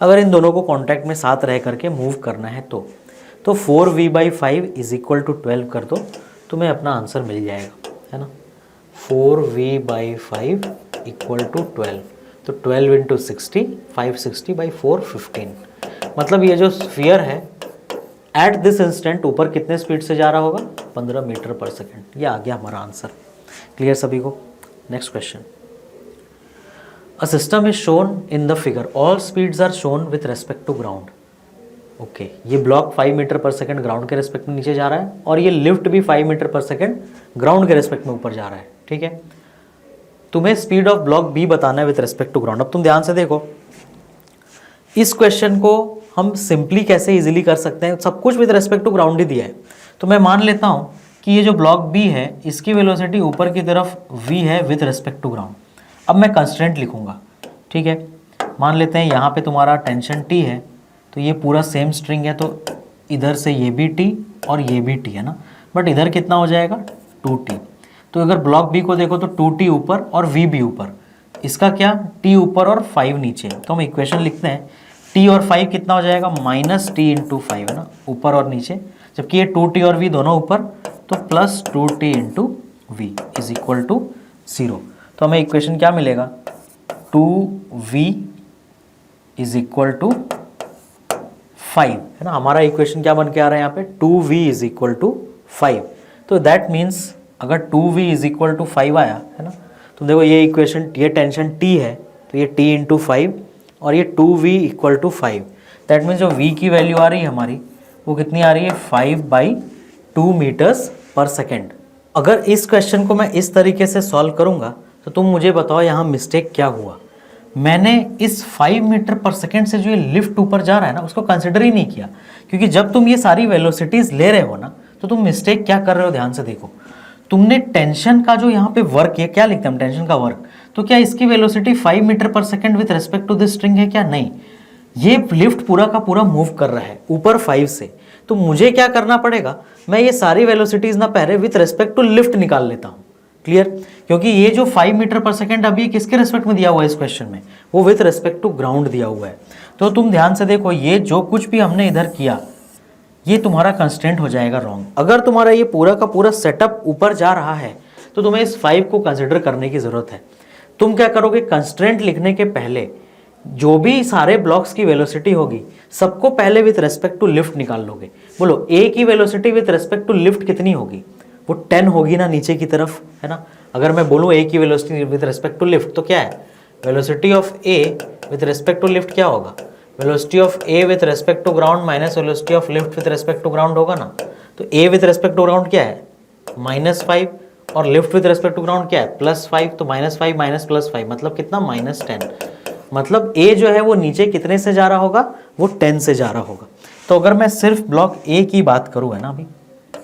अगर इन दोनों को कांटेक्ट में साथ रह करके मूव करना है तो 4v/5 इज इक्वल टू 12 कर दो, तुम्हें अपना आंसर मिल जाएगा, है ना। 4v/5 इक्वल टू 12, तो 12 इंटू 60, 560/4 15। मतलब ये जो स्फीयर है एट दिस इंस्टेंट ऊपर कितने स्पीड से जा रहा होगा, 15 मीटर पर सेकेंड। ये आ गया हमारा आंसर। क्लियर सभी को? Next question, a system is shown in the figure, all speeds are shown with respect to ground. Okay, ये block 5 metre per second ground के रेस्पेक्ट में नीचे जा रहा है और ये लिफ्ट भी 5 मीटर पर सेकेंड ग्राउंड के रेस्पेक्ट में ऊपर जा रहा है। ठीक है, तुम्हें स्पीड ऑफ ब्लॉक बी बताना है विथ रेस्पेक्ट टू ग्राउंड। अब तुम ध्यान से देखो, इस क्वेश्चन को हम सिंपली कैसे इजीली कर सकते हैं, सब कुछ विद रेस्पेक्ट टू ग्राउंड ही दिया है। तो मैं मान लेता हूँ कि ये जो ब्लॉक बी है इसकी वेलोसिटी ऊपर की तरफ v है विथ रेस्पेक्ट टू ग्राउंड। अब मैं कंस्ट्रेंट लिखूंगा, ठीक है। मान लेते हैं यहाँ पे तुम्हारा टेंशन T है, तो ये पूरा सेम स्ट्रिंग है, तो इधर से ये भी T और ये भी T है ना, बट इधर कितना हो जाएगा 2T। तो अगर ब्लॉक बी को देखो तो 2T ऊपर और V भी ऊपर, इसका क्या T ऊपर और 5 नीचे। तो हम इक्वेशन लिखते हैं T और 5 कितना हो जाएगा -T इंटू 5 है ना, ऊपर और नीचे, जबकि ये 2T और V दोनों ऊपर, तो plus 2T into V is equal to 0। तो हमें इक्वेशन क्या मिलेगा 2V इज इक्वल टू 5 है ना। हमारा इक्वेशन क्या बन के आ रहा है यहाँ पे 2V इज इक्वल टू 5। तो दैट मीन्स अगर 2V इज इक्वल टू 5 आया है ना, तो देखो ये इक्वेशन, ये टेंशन T है, तो ये T इंटू 5 और ये 2V equal to 5। That means जो V की वैल्यू आ रही है हमारी वो कितनी आ रही है 5/2 मीटर्स पर सेकेंड। अगर इस क्वेश्चन को मैं इस तरीके से सॉल्व करूँगा तो तुम मुझे बताओ यहाँ मिस्टेक क्या हुआ। मैंने इस 5 मीटर पर सेकेंड से जो ये लिफ्ट ऊपर जा रहा है ना उसको कंसिडर ही नहीं किया, क्योंकि जब तुम ये सारी वेलोसिटीज़ ले रहे हो ना तो तुम मिस्टेक क्या कर रहे हो ध्यान से देखो। तुमने टेंशन का जो यहाँ पे वर्क है, क्या लिखते हैं हम टेंशन का वर्क, तो क्या इसकी velocity 5 metre per second with respect to this string है क्या? नहीं, ये लिफ्ट पूरा का पूरा मूव कर रहा है ऊपर 5 से। तो मुझे क्या करना पड़ेगा, मैं ये सारी वेलोसिटीज़ ना पहले विथ रेस्पेक्ट टू लिफ्ट निकाल लेता हूँ। क्लियर? क्योंकि ये जो 5 मीटर पर सेकेंड अभी किसके रेस्पेक्ट में दिया हुआ है इस क्वेश्चन में, वो विथ रेस्पेक्ट टू ग्राउंड दिया हुआ है। तो तुम ध्यान से देखो, ये जो कुछ भी हमने इधर किया ये तुम्हारा कंस्टेंट हो जाएगा रॉन्ग। अगर तुम्हारा ये पूरा का पूरा सेटअप ऊपर जा रहा है तो तुम्हें इस 5 को कंसिडर करने की जरूरत है। तुम क्या करोगे, कंस्ट्रेंट लिखने के पहले जो भी सारे ब्लॉक्स की वेलोसिटी होगी सबको पहले विथ रेस्पेक्ट टू लिफ्ट निकाल लोगे। बोलो ए की velocity with respect to lift कितनी होगी, वो 10 होगी ना नीचे की तरफ, है ना। अगर मैं बोलूँ ए की velocity with respect to lift तो क्या है, velocity of A with respect to lift क्या होगा, velocity of A with respect to ground minus velocity of lift with respect to ground होगा ना। तो A with respect to ground क्या है -5 और lift with respect to ground क्या है +5, तो -5 माइनस +5 मतलब कितना -10। मतलब ए जो है वो नीचे कितने से जा रहा होगा, वो 10 से जा रहा होगा। तो अगर मैं सिर्फ ब्लॉक ए की बात करूँ है ना, अभी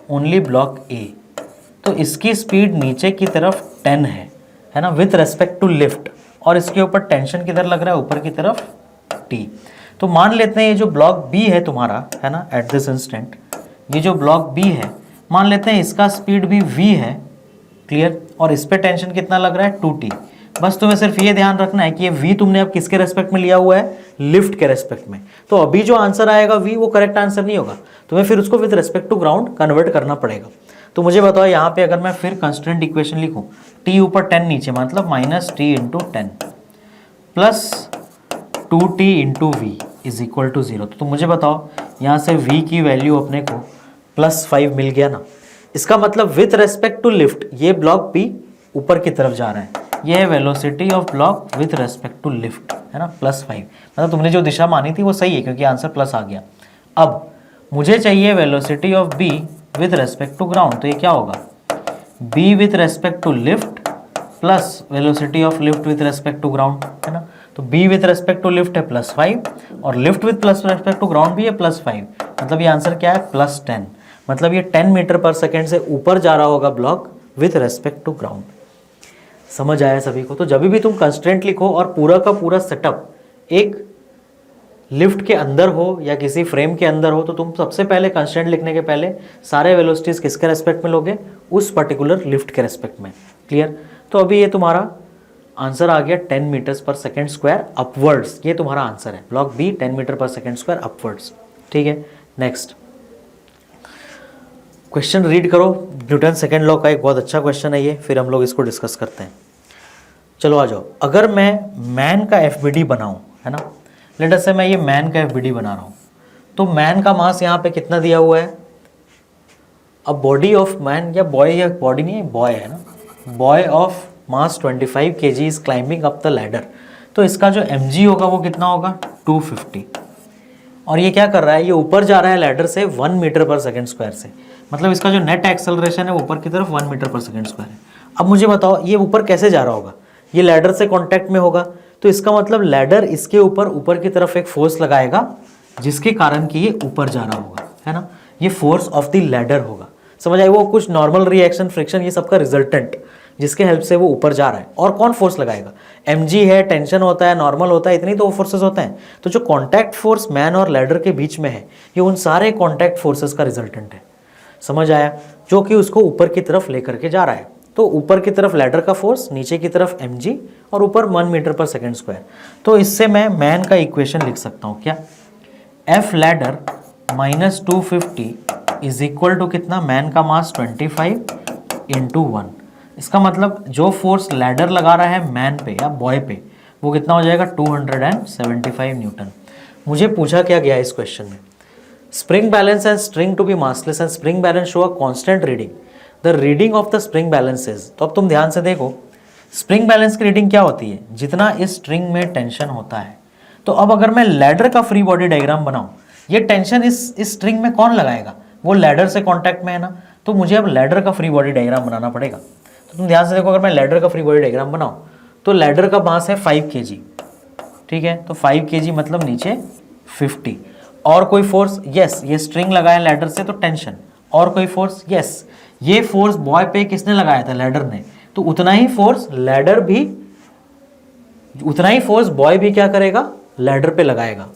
ओनली ब्लॉक ए, तो इसकी स्पीड नीचे की तरफ 10 है ना, विथ रेस्पेक्ट टू लिफ्ट, और इसके ऊपर टेंशन किधर लग रहा है, ऊपर की तरफ T। तो मान लेते हैं ये जो ब्लॉक बी है तुम्हारा, है ना, एट दिस इंस्टेंट ये जो ब्लॉक बी है, मान लेते हैं इसका स्पीड भी v है, क्लियर, और इस पे टेंशन कितना लग रहा है 2T। बस तुम्हें सिर्फ ये ध्यान रखना है कि ये v तुमने अब किसके रेस्पेक्ट में लिया हुआ है, लिफ्ट के रेस्पेक्ट में। तो अभी जो आंसर आएगा v वो करेक्ट आंसर नहीं होगा, तुम्हें फिर उसको with respect to ground convert करना पड़ेगा। तो मुझे बताओ यहाँ पे अगर मैं फिर कंस्टेंट इक्वेशन लिखूँ, t ऊपर 10 नीचे, मतलब -T into 10 plus 2T into v is equal to 0। तो तुम मुझे बताओ यहाँ से v की वैल्यू अपने को +5 मिल गया ना। इसका मतलब विथ रेस्पेक्ट टू लिफ्ट ये ब्लॉक b ऊपर की तरफ जा रहा है, ये है velocity of block with respect to lift, है ना, +5। मतलब तुमने जो दिशा मानी थी वो सही है क्योंकि आंसर प्लस आ गया। अब मुझे चाहिए velocity of b with respect to ground, तो ये क्या होगा b with respect to lift plus velocity of lift with respect to ground, है ना। तो b with respect to lift है +5 और lift with plus respect to ground भी है +5, मतलब ये आंसर क्या है +10। मतलब ये 10 मीटर पर सेकेंड से ऊपर जा रहा होगा block with respect to ground. समझ आया सभी को? तो जब भी तुम कंस्ट्रेंट लिखो और पूरा का पूरा सेटअप एक लिफ्ट के अंदर हो या किसी फ्रेम के अंदर हो, तो तुम सबसे पहले कंस्ट्रेंट लिखने के पहले सारे वेलोसिटीज किसके रेस्पेक्ट में लोगे, उस पर्टिकुलर लिफ्ट के रेस्पेक्ट में। क्लियर? तो अभी ये तुम्हारा आंसर आ गया 10 मीटर्स पर सेकेंड स्क्वायर अपवर्ड्स, ये तुम्हारा आंसर है block B 10 metre per second square upwards. ठीक है, नेक्स्ट क्वेश्चन रीड करो। न्यूटन सेकेंड लॉ का एक बहुत अच्छा क्वेश्चन है ये, फिर हम लोग इसको डिस्कस करते हैं। चलो आ जाओ। अगर मैं मैन का एफबीडी बनाऊं, है ना, लेट अस से मैं ये मैन का एफबीडी बना रहा हूं, तो मैन का मास यहाँ पे कितना दिया हुआ है, अब बॉडी ऑफ मैन या बॉय, या बॉडी नहीं है बॉय है ना, boy of mass 25 kg is climbing up the ladder. तो इसका जो mg होगा वो कितना होगा 250, और ये क्या कर रहा है, ये ऊपर जा रहा है लैडर से 1 मीटर पर सेकेंड स्क्वायर से, मतलब इसका जो नेट एक्सेलरेशन है ऊपर की तरफ 1 मीटर पर सेकेंड स्क्वायर है। अब मुझे बताओ ये ऊपर कैसे जा रहा होगा, ये लैडर से कांटेक्ट में होगा, तो इसका मतलब लैडर इसके ऊपर की तरफ एक फोर्स लगाएगा जिसके कारण कि ये ऊपर जा रहा होगा, है ना, ये फोर्स ऑफ द लैडर होगा। समझ आए? वो कुछ नॉर्मल रिएक्शन, फ्रिक्शन, ये सबका रिजल्टेंट, जिसके हेल्प से वो ऊपर जा रहा है। और कौन फोर्स लगाएगा? mg है, टेंशन होता है, नॉर्मल होता है, इतनी तो फोर्सेस होते हैं। तो जो कॉन्टैक्ट फोर्स मैन और लैडर के बीच में है, ये उन सारे कॉन्टैक्ट फोर्सेस का रिजल्टेंट है। समझ आया? जो कि उसको ऊपर की तरफ लेकर के जा रहा है। तो ऊपर की तरफ लैडर का फोर्स, नीचे की तरफ mg और ऊपर 1 मीटर पर सेकेंड स्क्वायर। तो इससे मैं मैन का इक्वेशन लिख सकता हूँ क्या? F ladder minus 250 is equal to कितना? मैन का मास 25 इंटू 1। इसका मतलब जो फोर्स लैडर लगा रहा है मैन पे या बॉय पे, वो कितना हो जाएगा? 275 न्यूटन। मुझे पूछा क्या गया इस क्वेश्चन में? Spring balance and string to be massless and spring balance show a constant reading. The reading of the spring balance is. तो अब तुम ध्यान से देखो, स्प्रिंग बैलेंस की रीडिंग क्या होती है? जितना इस स्ट्रिंग में टेंशन होता है। तो अब अगर मैं लैडर का फ्री बॉडी डायग्राम बनाऊं, ये टेंशन इस स्ट्रिंग में कौन लगाएगा? वो लैडर से कांटेक्ट में है ना। तो मुझे अब लैडर का फ्री बॉडी डायग्राम बनाना पड़ेगा। तो तुम ध्यान से देखो, अगर मैं लैडर का फ्री बॉडी डायग्राम बनाऊं तो लैडर का मास है 5 kg, ठीक है? तो 5 kg मतलब नीचे 50। और कोई फोर्स? यस, ये स्ट्रिंग लगाया लैडर से तो टेंशन। और कोई फोर्स? यस, ये फोर्स बॉय पे किसने लगाया था? लैडर ने। तो उतना ही फोर्स लैडर भी, उतना ही फोर्स बॉय भी क्या करेगा? लैडर पे लगाएगा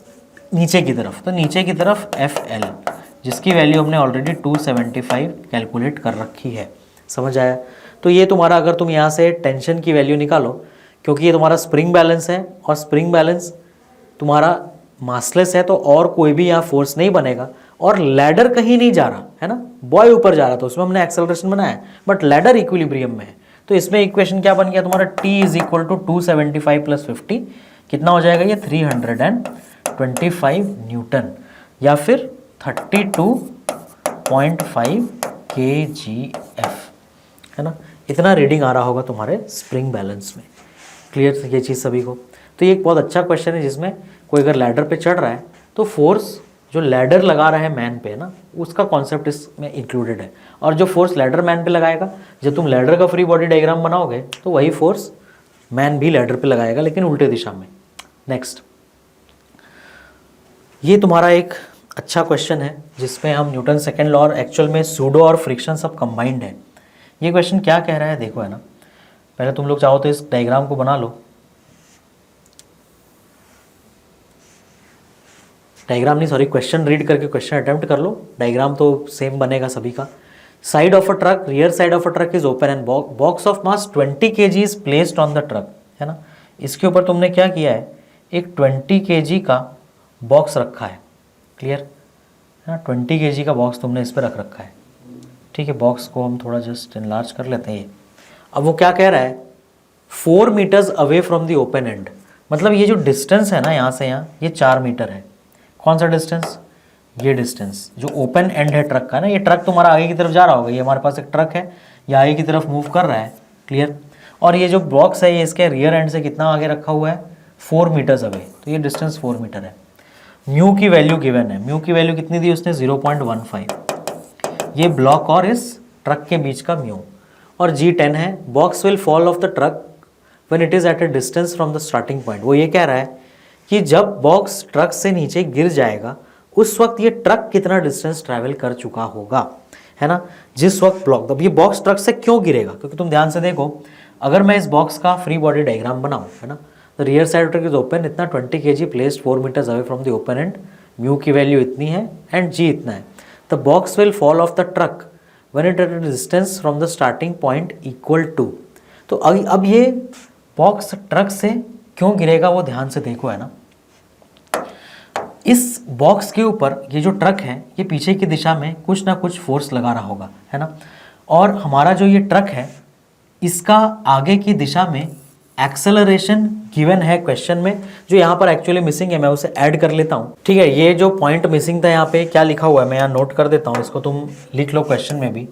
नीचे की तरफ। तो नीचे की तरफ FL, जिसकी वैल्यू हमने ऑलरेडी 275 कैलकुलेट कर रखी है। समझ आया? तो ये तुम्हारा, अगर तुम यहाँ से टेंशन की वैल्यू निकालो, क्योंकि ये तुम्हारा स्प्रिंग बैलेंस है और स्प्रिंग बैलेंस तुम्हारा मासलेस है, तो और कोई भी यहाँ फोर्स नहीं बनेगा और लैडर कहीं नहीं जा रहा है ना। बॉय ऊपर जा रहा था, उसमें हमने एक्सेलरेशन बनाया, बट लैडर इक्विलिब्रियम में है। तो इसमें इक्वेशन क्या बन गया तुम्हारा? T is equal to 275 plus 50 कितना हो जाएगा? ये 325 न्यूटन या फिर 32.5 kgf, है ना। इतना रीडिंग आ रहा होगा तुम्हारे स्प्रिंग बैलेंस में। क्लियर ये चीज़ सभी को? तो ये एक बहुत अच्छा क्वेश्चन है, जिसमें कोई अगर लैडर पे चढ़ रहा है तो फोर्स जो लैडर लगा रहा है मैन पे ना, उसका कॉन्सेप्ट इसमें इंक्लूडेड है। और जो फोर्स लैडर मैन पे लगाएगा, जब तुम लैडर का फ्री बॉडी डायग्राम बनाओगे तो वही फोर्स मैन भी लैडर पे लगाएगा, लेकिन उल्टे दिशा में। नेक्स्ट, ये तुम्हारा एक अच्छा क्वेश्चन है जिसमें हम न्यूटन सेकेंड लॉ और एक्चुअल में सूडो और फ्रिक्शन सब कंबाइंड है। ये क्वेश्चन क्या कह रहा है देखो, है ना। पहले तुम लोग चाहो तो इस डायग्राम को बना लो। डायग्राम नहीं, सॉरी, क्वेश्चन रीड करके क्वेश्चन अटेम्प्ट कर लो। डायग्राम तो सेम बनेगा सभी का। Side of a truck, rear side of a truck is open and box of mass 20 kg is placed on the truck, है ना। इसके ऊपर तुमने क्या किया है? एक 20 kg का बॉक्स रखा है। क्लियर है ना? 20 kg का बॉक्स तुमने इस पर रख रखा है, ठीक है। बॉक्स को हम थोड़ा जस्ट इनलार्ज कर लेते हैं। ये अब वो क्या कह रहा है? 4 metres away from the open end. मतलब ये जो डिस्टेंस है ना यहाँ से यहाँ, ये 4 मीटर है। कौन सा डिस्टेंस? ये डिस्टेंस जो ओपन एंड है ट्रक का ना। ये ट्रक तुम्हारा आगे की तरफ जा रहा होगा, ये हमारे पास एक ट्रक है, ये आगे की तरफ मूव कर रहा है। क्लियर? और ये जो बॉक्स है ये इसके रियर एंड से कितना आगे रखा हुआ है? 4 मीटर्स अवे। तो ये डिस्टेंस 4 मीटर है। म्यू की वैल्यू गिवन है। म्यू की वैल्यू कितनी दी उसने? 0.15। ये ब्लॉक और इस ट्रक के बीच का म्यू। और G10 है। Box will fall off the truck when it is eight a distance from the starting point. वो ये कह रहा है कि जब बॉक्स ट्रक से नीचे गिर जाएगा उस वक्त ये ट्रक कितना डिस्टेंस ट्रैवल कर चुका होगा, है ना। जिस वक्त ब्लॉक, अब ये बॉक्स ट्रक से क्यों गिरेगा? क्योंकि तुम ध्यान से देखो, अगर मैं इस बॉक्स का फ्री बॉडी डायग्राम बनाऊं, है ना, the rear side truck is open, इतना 20 kg placed 4 metres away from the open end, mu की वैल्यू इतनी है एंड G इतना है। The box will fall off the truck when it at a distance from the starting point equal to. तो अब ये box truck से क्यों गिरेगा वो ध्यान से देखो, है ना। इस बॉक्स के ऊपर ये जो ट्रक है ये पीछे की दिशा में कुछ ना कुछ फोर्स लगा रहा होगा, है ना। और हमारा जो ये ट्रक है इसका आगे की दिशा में एक्सेलरेशन गिवन है क्वेश्चन में, जो यहाँ पर एक्चुअली मिसिंग है। मैं उसे ऐड कर लेता हूँ, ठीक है। ये जो पॉइंट मिसिंग था यहाँ पे क्या लिखा हुआ है मैं यहाँ नोट कर देता हूँ, इसको तुम लिख लो क्वेश्चन में भी।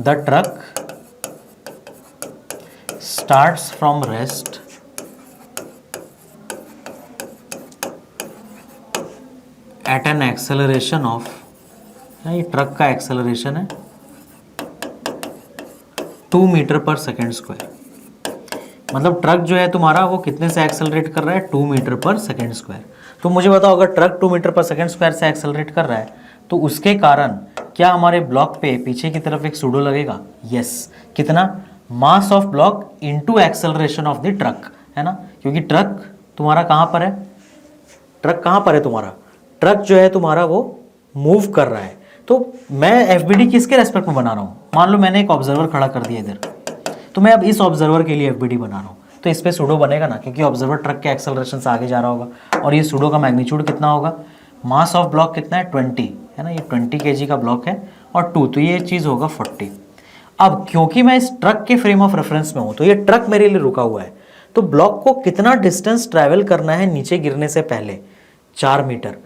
The truck starts from rest at an acceleration of, ये ट्रक का एक्सेलरेशन है 2 मीटर पर सेकेंड स्क्वायर। मतलब ट्रक जो है तुम्हारा वो कितने से एक्सेलरेट कर रहा है? 2 मीटर पर सेकेंड स्क्वायर। तो मुझे बताओ, अगर truck 2 metre per second square से एक्सेलरेट कर रहा है तो उसके कारण क्या हमारे ब्लॉक पे पीछे की तरफ एक सूडो लगेगा? यस। कितना? Mass of block into acceleration of the truck, है ना, क्योंकि ट्रक तुम्हारा कहाँ पर है, ट्रक कहाँ पर है तुम्हारा, ट्रक जो है तुम्हारा वो मूव कर रहा है। तो मैं एफबीडी किसके रेस्पेक्ट में बना रहा हूँ, मान लो मैंने एक ऑब्जर्वर खड़ा कर दिया इधर, तो मैं अब इस ऑब्जर्वर के लिए एफबीडी बना रहा हूँ, तो इस पे सूडो बनेगा ना, क्योंकि ऑब्जर्वर ट्रक के एक्सेलरेशन से आगे जा रहा होगा। और ये सूडो का मैग्नीट्यूड कितना होगा, मास ऑफ ब्लॉक कितना है 20, है ना, ये 20 kg का ब्लॉक है और 2, तो ये चीज़ होगा 40। अब क्योंकि मैं इस ट्रक के फ्रेम ऑफ रेफरेंस में हूँ, तो ये ट्रक मेरे लिए रुका हुआ है, तो ब्लॉक को कितना डिस्टेंस ट्रैवल करना है नीचे गिरने से पहले, 4 मीटर।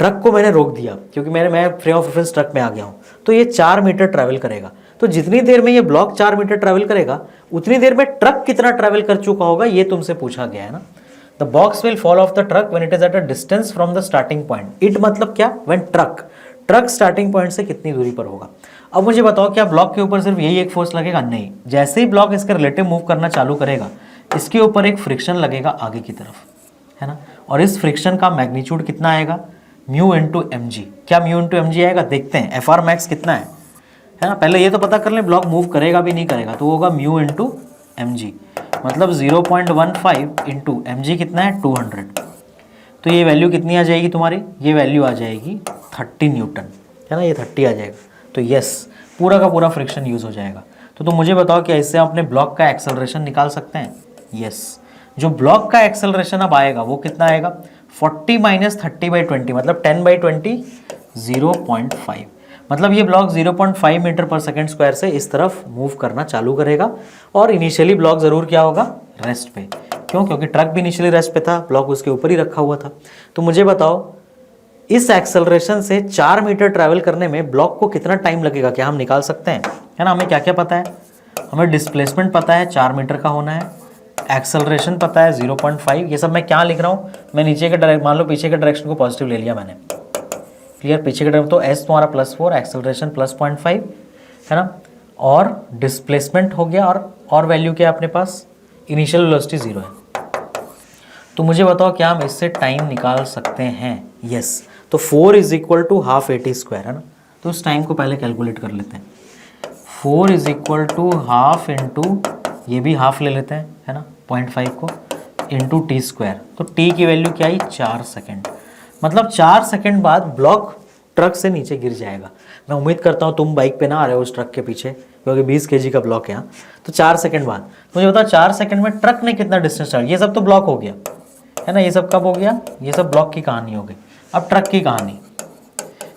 ट्रक को मैंने रोक दिया क्योंकि मैं फ्रेम ऑफ रेफरेंस ट्रक में आ गया हूँ, तो ये 4 मीटर ट्रैवल करेगा। तो जितनी देर में ये ब्लॉक 4 मीटर ट्रैवल करेगा, उतनी देर में ट्रक कितना ट्रैवल कर चुका होगा, ये तुमसे पूछा गया है ना। The box will fall off the truck when it is eight a distance from the starting point. It मतलब क्या, व्हेन ट्रक स्टार्टिंग पॉइंट से कितनी दूरी पर होगा। अब मुझे बताओ, क्या ब्लॉक के ऊपर सिर्फ यही एक फोर्स लगेगा, नहीं, जैसे ही ब्लॉक इसके रिलेटिव मूव करना चालू करेगा, इसके ऊपर एक फ्रिक्शन लगेगा आगे की तरफ, है ना, और इस फ्रिक्शन का मैग्नीट्यूड कितना आएगा, म्यू इंटू एम जी। क्या म्यू इंटू एम जी आएगा, देखते हैं एफ आर मैक्स कितना है ना, पहले ये तो पता कर लें ब्लॉक मूव करेगा भी नहीं करेगा, तो होगा म्यू इंटू एम जी, मतलब 0.15 इंटू एम जी कितना है 200, तो ये वैल्यू कितनी आ जाएगी तुम्हारी, ये वैल्यू आ जाएगी 30 न्यूटन, है ना, ये 30 आ जाएगा। तो यस, पूरा का पूरा फ्रिक्शन यूज़ हो जाएगा। तो तुम मुझे बताओ कि इससे अपने ब्लॉक का एक्सेलरेशन निकाल सकते हैं। यस, जो ब्लॉक का एक्सेलरेशन अब आएगा वो कितना आएगा, 40 - 30/20, मतलब 10/20 0.5, मतलब ये block 0.5 metre per second square से इस तरफ मूव करना चालू करेगा। और इनिशियली ब्लॉक ज़रूर क्या होगा, रेस्ट पे, क्यों, क्योंकि ट्रक भी इनिशियली रेस्ट पे था, ब्लॉक उसके ऊपर ही रखा हुआ था। तो मुझे बताओ, इस एक्सेलरेशन से 4 मीटर ट्रैवल करने में ब्लॉक को कितना टाइम लगेगा, क्या हम निकाल सकते हैं, है ना। हमें क्या क्या पता है, हमें डिस्प्लेसमेंट पता है 4 मीटर का होना है, एक्सेलरेशन पता है 0.5, ये सब मैं क्या लिख रहा हूँ, मैं नीचे के डायरेक्ट, मान लो पीछे के डायरेक्शन को पॉजिटिव ले लिया मैंने, क्लियर, पीछे के डायरेक्शन, तो एस तुम्हारा +4, एक्सेलरेशन +0.5, है ना, और डिस्प्लेसमेंट हो गया, और वैल्यू क्या है अपने पास, इनिशियल वेलोसिटी 0 है। तो मुझे बताओ, क्या हम इससे टाइम निकाल सकते हैं। यस, तो 4 = ½ AT², है ना, तो उस टाइम को पहले कैलकुलेट कर लेते हैं। 4 = ½ इंटू, ये भी हाफ ले लेते हैं, है ना, 0.5 को, इंटू t², तो t की वैल्यू क्या आई, 4 सेकेंड, मतलब 4 सेकेंड बाद ब्लॉक ट्रक से नीचे गिर जाएगा। मैं उम्मीद करता हूँ तुम बाइक पे ना आ रहे हो उस ट्रक के पीछे, क्योंकि 20 kg का ब्लॉक है यहाँ। तो 4 सेकेंड बाद मुझे बताओ, 4 सेकेंड में ट्रक ने कितना डिस्टेंस ट्रैवल, ये सब तो ब्लॉक हो गया, है ना, ये सब कब हो गया, ये सब ब्लॉक की कहानी हो गई। अब ट्रक की कहानी,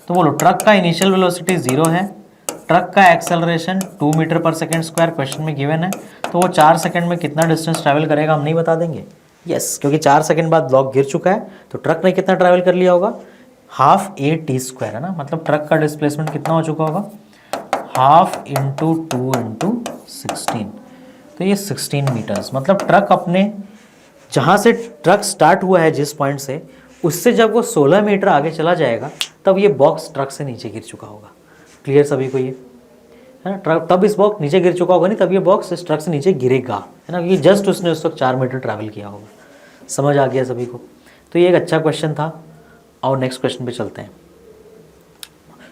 तो बोलो, ट्रक का इनिशियल वेलोसिटी 0 है, ट्रक का acceleration 2 metre per second square question में गिवन है, तो वो 4 सेकंड में कितना डिस्टेंस ट्रैवल करेगा हम नहीं बता देंगे। यस, क्योंकि 4 सेकंड बाद ब्लॉक गिर चुका है, तो ट्रक ने कितना ट्रैवल कर लिया होगा, ½ AT², है ना, मतलब ट्रक का डिस्प्लेसमेंट कितना हो चुका होगा, ½ × 2 × 16, तो ये 16 मीटर्स, मतलब ट्रक अपने जहाँ से ट्रक स्टार्ट हुआ है जिस पॉइंट से, उससे जब वो 16 मीटर आगे चला जाएगा, तब ये बॉक्स ट्रक से नीचे गिर चुका होगा। क्लियर सभी को, ये है ना, ट्रक तब इस बॉक्स नीचे गिर चुका होगा, नहीं तब ये बॉक्स इस ट्रक से नीचे गिरेगा, है ना, क्योंकि जस्ट उसने उस वक्त 4 मीटर ट्रैवल किया होगा। समझ आ गया सभी को। तो ये एक अच्छा क्वेश्चन था। और नेक्स्ट क्वेश्चन पे चलते हैं।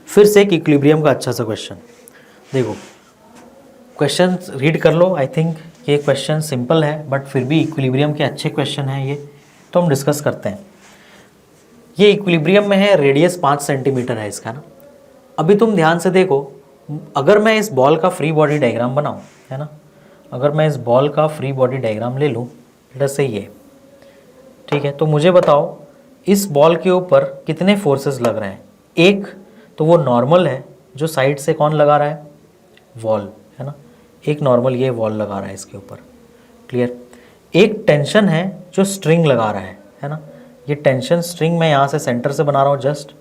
फिर से एक इक्विलिब्रियम का अच्छा सा क्वेश्चन, देखो क्वेश्चन रीड कर लो। आई थिंक ये क्वेश्चन सिंपल है, बट फिर भी इक्विलिब्रियम के अच्छे क्वेश्चन हैं ये, तो हम डिस्कस करते हैं। ये इक्विलिब्रियम में है, रेडियस 5 सेंटीमीटर है इसका ना। अभी तुम ध्यान से देखो, अगर मैं इस बॉल का फ्री बॉडी डायग्राम बनाऊं, है ना, अगर मैं इस बॉल का फ्री बॉडी डायग्राम ले लूं, जैसे ये, ठीक है, तो मुझे बताओ इस बॉल के ऊपर कितने फोर्सेस लग रहे हैं। एक तो वो नॉर्मल है, जो साइड से कौन लगा रहा है, वॉल, है ना, एक नॉर्मल ये वॉल लगा रहा है इसके ऊपर, क्लियर। एक टेंशन है जो स्ट्रिंग लगा रहा है ना, ये टेंशन स्ट्रिंग मैं यहाँ से सेंटर से बना रहा हूँ जस्ट,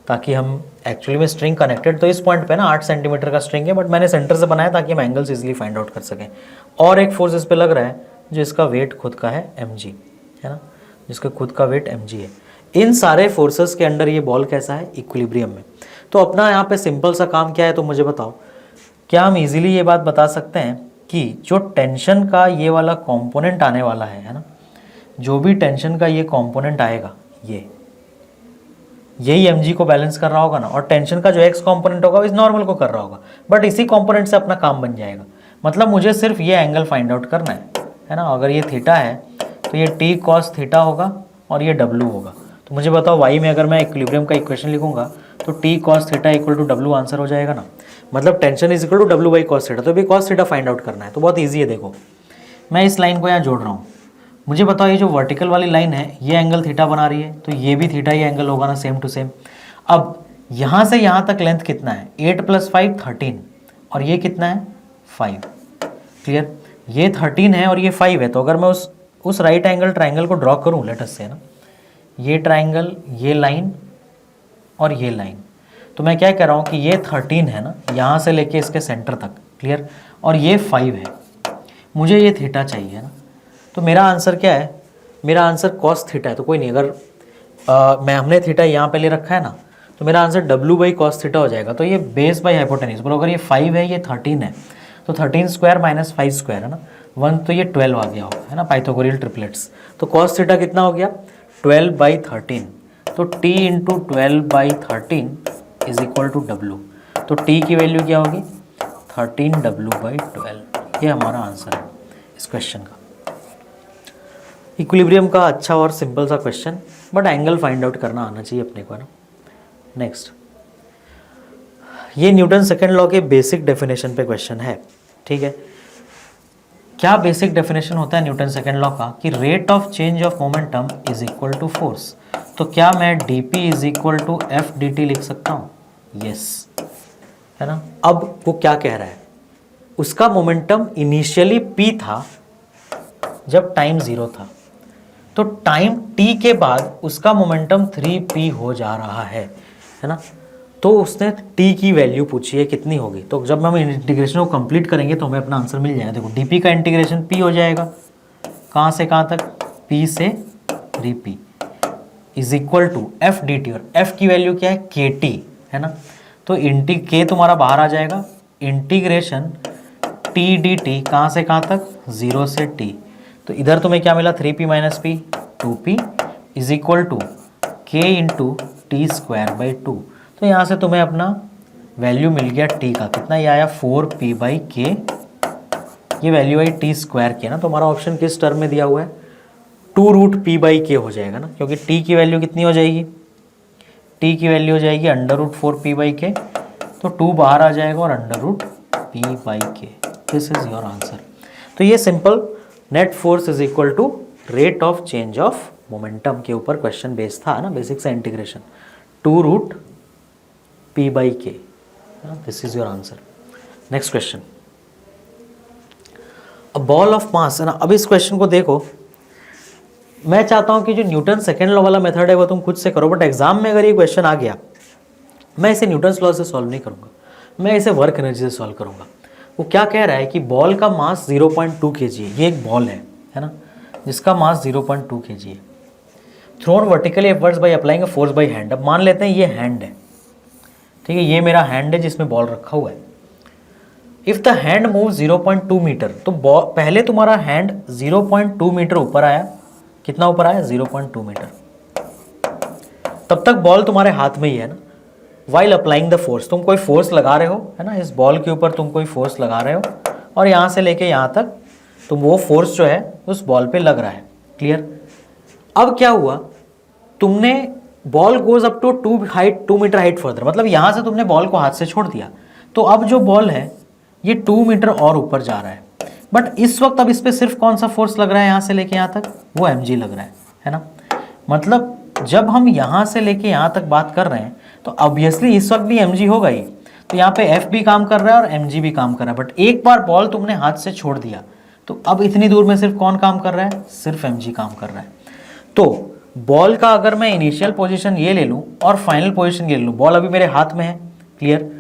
ताकि हम एक्चुअली में स्ट्रिंग कनेक्टेड तो इस पॉइंट पे ना 8 सेंटीमीटर का स्ट्रिंग है, बट मैंने सेंटर से बनाया ताकि हम एंगल्स इजीली फाइंड आउट कर सकें। और एक फोर्स इस पे लग रहा है जो इसका वेट खुद का है mg, है ना, जिसका खुद का वेट mg है। इन सारे फोर्सेस के अंडर ये बॉल कैसा है, इक्विलिब्रियम में। तो अपना यहाँ पे सिंपल सा काम क्या है, तो मुझे बताओ, क्या हम इजीली ये बात बता सकते हैं कि जो टेंशन का ये वाला कंपोनेंट आने वाला है ना, जो भी टेंशन का ये कंपोनेंट आएगा, यही mg को बैलेंस कर रहा होगा ना, और टेंशन का जो x कंपोनेंट होगा इस नॉर्मल को कर रहा होगा, बट इसी कंपोनेंट से अपना काम बन जाएगा। मतलब मुझे सिर्फ ये एंगल फाइंड आउट करना है ना। अगर ये थीटा है तो ये टी कॉस थीटा होगा और ये डब्लू होगा। तो मुझे बताओ वाई में अगर मैं इक्विलिब्रियम का इक्वेशन लिखूंगा तो T cos theta equal to W answer हो जाएगा ना। मतलब tension is equal to W by cos theta. तो भी कॉस थीटा फाइंड आउट करना है तो बहुत ईजी है। देखो मैं इस लाइन को यहाँ जोड़ रहा हूँ, मुझे बताओ ये जो वर्टिकल वाली लाइन है ये एंगल थीटा बना रही है तो ये भी थीटा ही एंगल होगा ना, सेम टू सेम। अब यहाँ से यहाँ तक लेंथ कितना है, 8 + 5 13 और ये कितना है 5। क्लियर, ये 13 है और ये 5 है। तो अगर मैं उस राइट एंगल ट्राइंगल को ड्रॉ करूँ लेट अस से ना, ये ट्राइंगल, ये लाइन और ये लाइन, तो मैं क्या कह रहा हूँ कि ये 13 है ना यहाँ से लेके इसके सेंटर तक। क्लियर, और ये 5 है, मुझे ये थीटा चाहिए ना। तो मेरा आंसर क्या है, मेरा आंसर कॉस थीटा है। तो कोई नहीं, अगर हमने थीटा यहाँ पे ले रखा है ना तो मेरा answer W by cos theta हो जाएगा। तो ये बेस बाई हाइपोटेन्यूज, बोलो अगर ये 5 है ये 13 है तो 13 स्क्वायर माइनस 5 स्क्वायर है ना 1, तो ये 12 आ गया होगा है ना, पाइथागोरियल ट्रिपलेट्स। तो कॉस थीटा कितना हो गया 12/13। तो t into 12/13 is equal to W. तो t की वैल्यू क्या होगी 13W/12। ये हमारा आंसर है इस क्वेश्चन का। इक्विलिब्रियम का अच्छा और सिंपल सा question, but angle find out करना आना चाहिए अपने को है ना। नेक्स्ट, ये न्यूटन सेकेंड लॉ के बेसिक डेफिनेशन पे क्वेश्चन है। ठीक है, क्या बेसिक डेफिनेशन होता है न्यूटन सेकेंड लॉ का कि rate of change of momentum is equal to force. तो क्या मैं dp is equal to F dt लिख सकता हूँ? यस, है ना। अब वो क्या कह रहा है, उसका मोमेंटम इनिशियली p था जब टाइम 0 था, तो टाइम t के बाद उसका मोमेंटम 3p हो जा रहा है ना। तो उसने t की वैल्यू पूछी है कितनी होगी। तो जब हम इंटीग्रेशन को कंप्लीट करेंगे तो हमें अपना आंसर मिल जाएगा। देखो dp का इंटीग्रेशन p हो जाएगा, कहाँ से कहाँ तक, p से 3p is equal to F D T, और f की वैल्यू क्या है kt है ना। तो k तुम्हारा बाहर आ जाएगा, इंटीग्रेशन t dt कहाँ से कहाँ तक 0 से t। तो इधर तुम्हें क्या मिला 3p minus p 2p is equal to k into T square by 2। तो यहाँ से तुम्हें अपना वैल्यू मिल गया t का, कितना ये आया 4p/k। ये वैल्यू आई टी स्क्वायर की है ना। तो हमारा ऑप्शन किस टर्म में दिया हुआ है 2√p/k हो जाएगा ना, क्योंकि t की वैल्यू कितनी हो जाएगी, t की वैल्यू हो जाएगी √4p/k। तो 2 बाहर आ जाएगा और √p/k। This is your answer. तो ये simple net force is equal to rate of change of momentum के ऊपर क्वेश्चन बेस्ड था ना, बेसिक सा integration 2√p/k। This is your answer. Next question, a ball of mass है ना। अब इस क्वेश्चन को देखो, मैं चाहता हूं कि जो न्यूटन सेकेंड लॉ वाला मेथड है वो तुम खुद से करो, बट एग्जाम में अगर ये क्वेश्चन आ गया, मैं इसे न्यूटन्स लॉ से सॉल्व नहीं करूंगा, मैं इसे वर्क एनर्जी से सॉल्व करूंगा। वो क्या कह रहा है कि बॉल का मास 0.2 kg है, ये एक बॉल है ना, जिसका मास 0.2 kg है, thrown vertically upwards by applying a force by hand. अब मान लेते हैं ये हैंड है, ठीक है, ये मेरा हैंड है जिसमें बॉल रखा हुआ है। If the hand move 0.2 metre, तो पहले तुम्हारा हैंड 0.2 मीटर ऊपर आया, कितना ऊपर आया 0.2 मीटर, तब तक बॉल तुम्हारे हाथ में ही है ना। वाइल अप्लाइंग द फोर्स, तुम कोई फोर्स लगा रहे हो है ना, इस बॉल के ऊपर तुम कोई फोर्स लगा रहे हो और यहाँ से लेके यहाँ तक तुम वो फोर्स जो है उस बॉल पे लग रहा है। क्लियर। अब क्या हुआ, तुमने ball goes up to 2 metre height further, मतलब यहाँ से तुमने बॉल को हाथ से छोड़ दिया, तो अब जो बॉल है ये 2 मीटर और ऊपर जा रहा है। बट इस वक्त अब इस पर सिर्फ कौन सा फोर्स लग रहा है यहाँ से लेके यहाँ तक, वो mg लग रहा है ना। मतलब जब हम यहाँ से लेके यहाँ तक बात कर रहे हैं तो ऑब्वियसली इस वक्त भी mg होगा ही, तो यहाँ पे f भी काम कर रहा है और mg भी काम कर रहा है। बट एक बार बॉल तुमने हाथ से छोड़ दिया तो अब इतनी दूर में सिर्फ कौन काम कर रहा है, सिर्फ mg काम कर रहा है। तो बॉल का अगर मैं इनिशियल पोजीशन ये ले लूँ और फाइनल पोजीशन ये ले लूँ, बॉल अभी मेरे हाथ में है, क्लियर,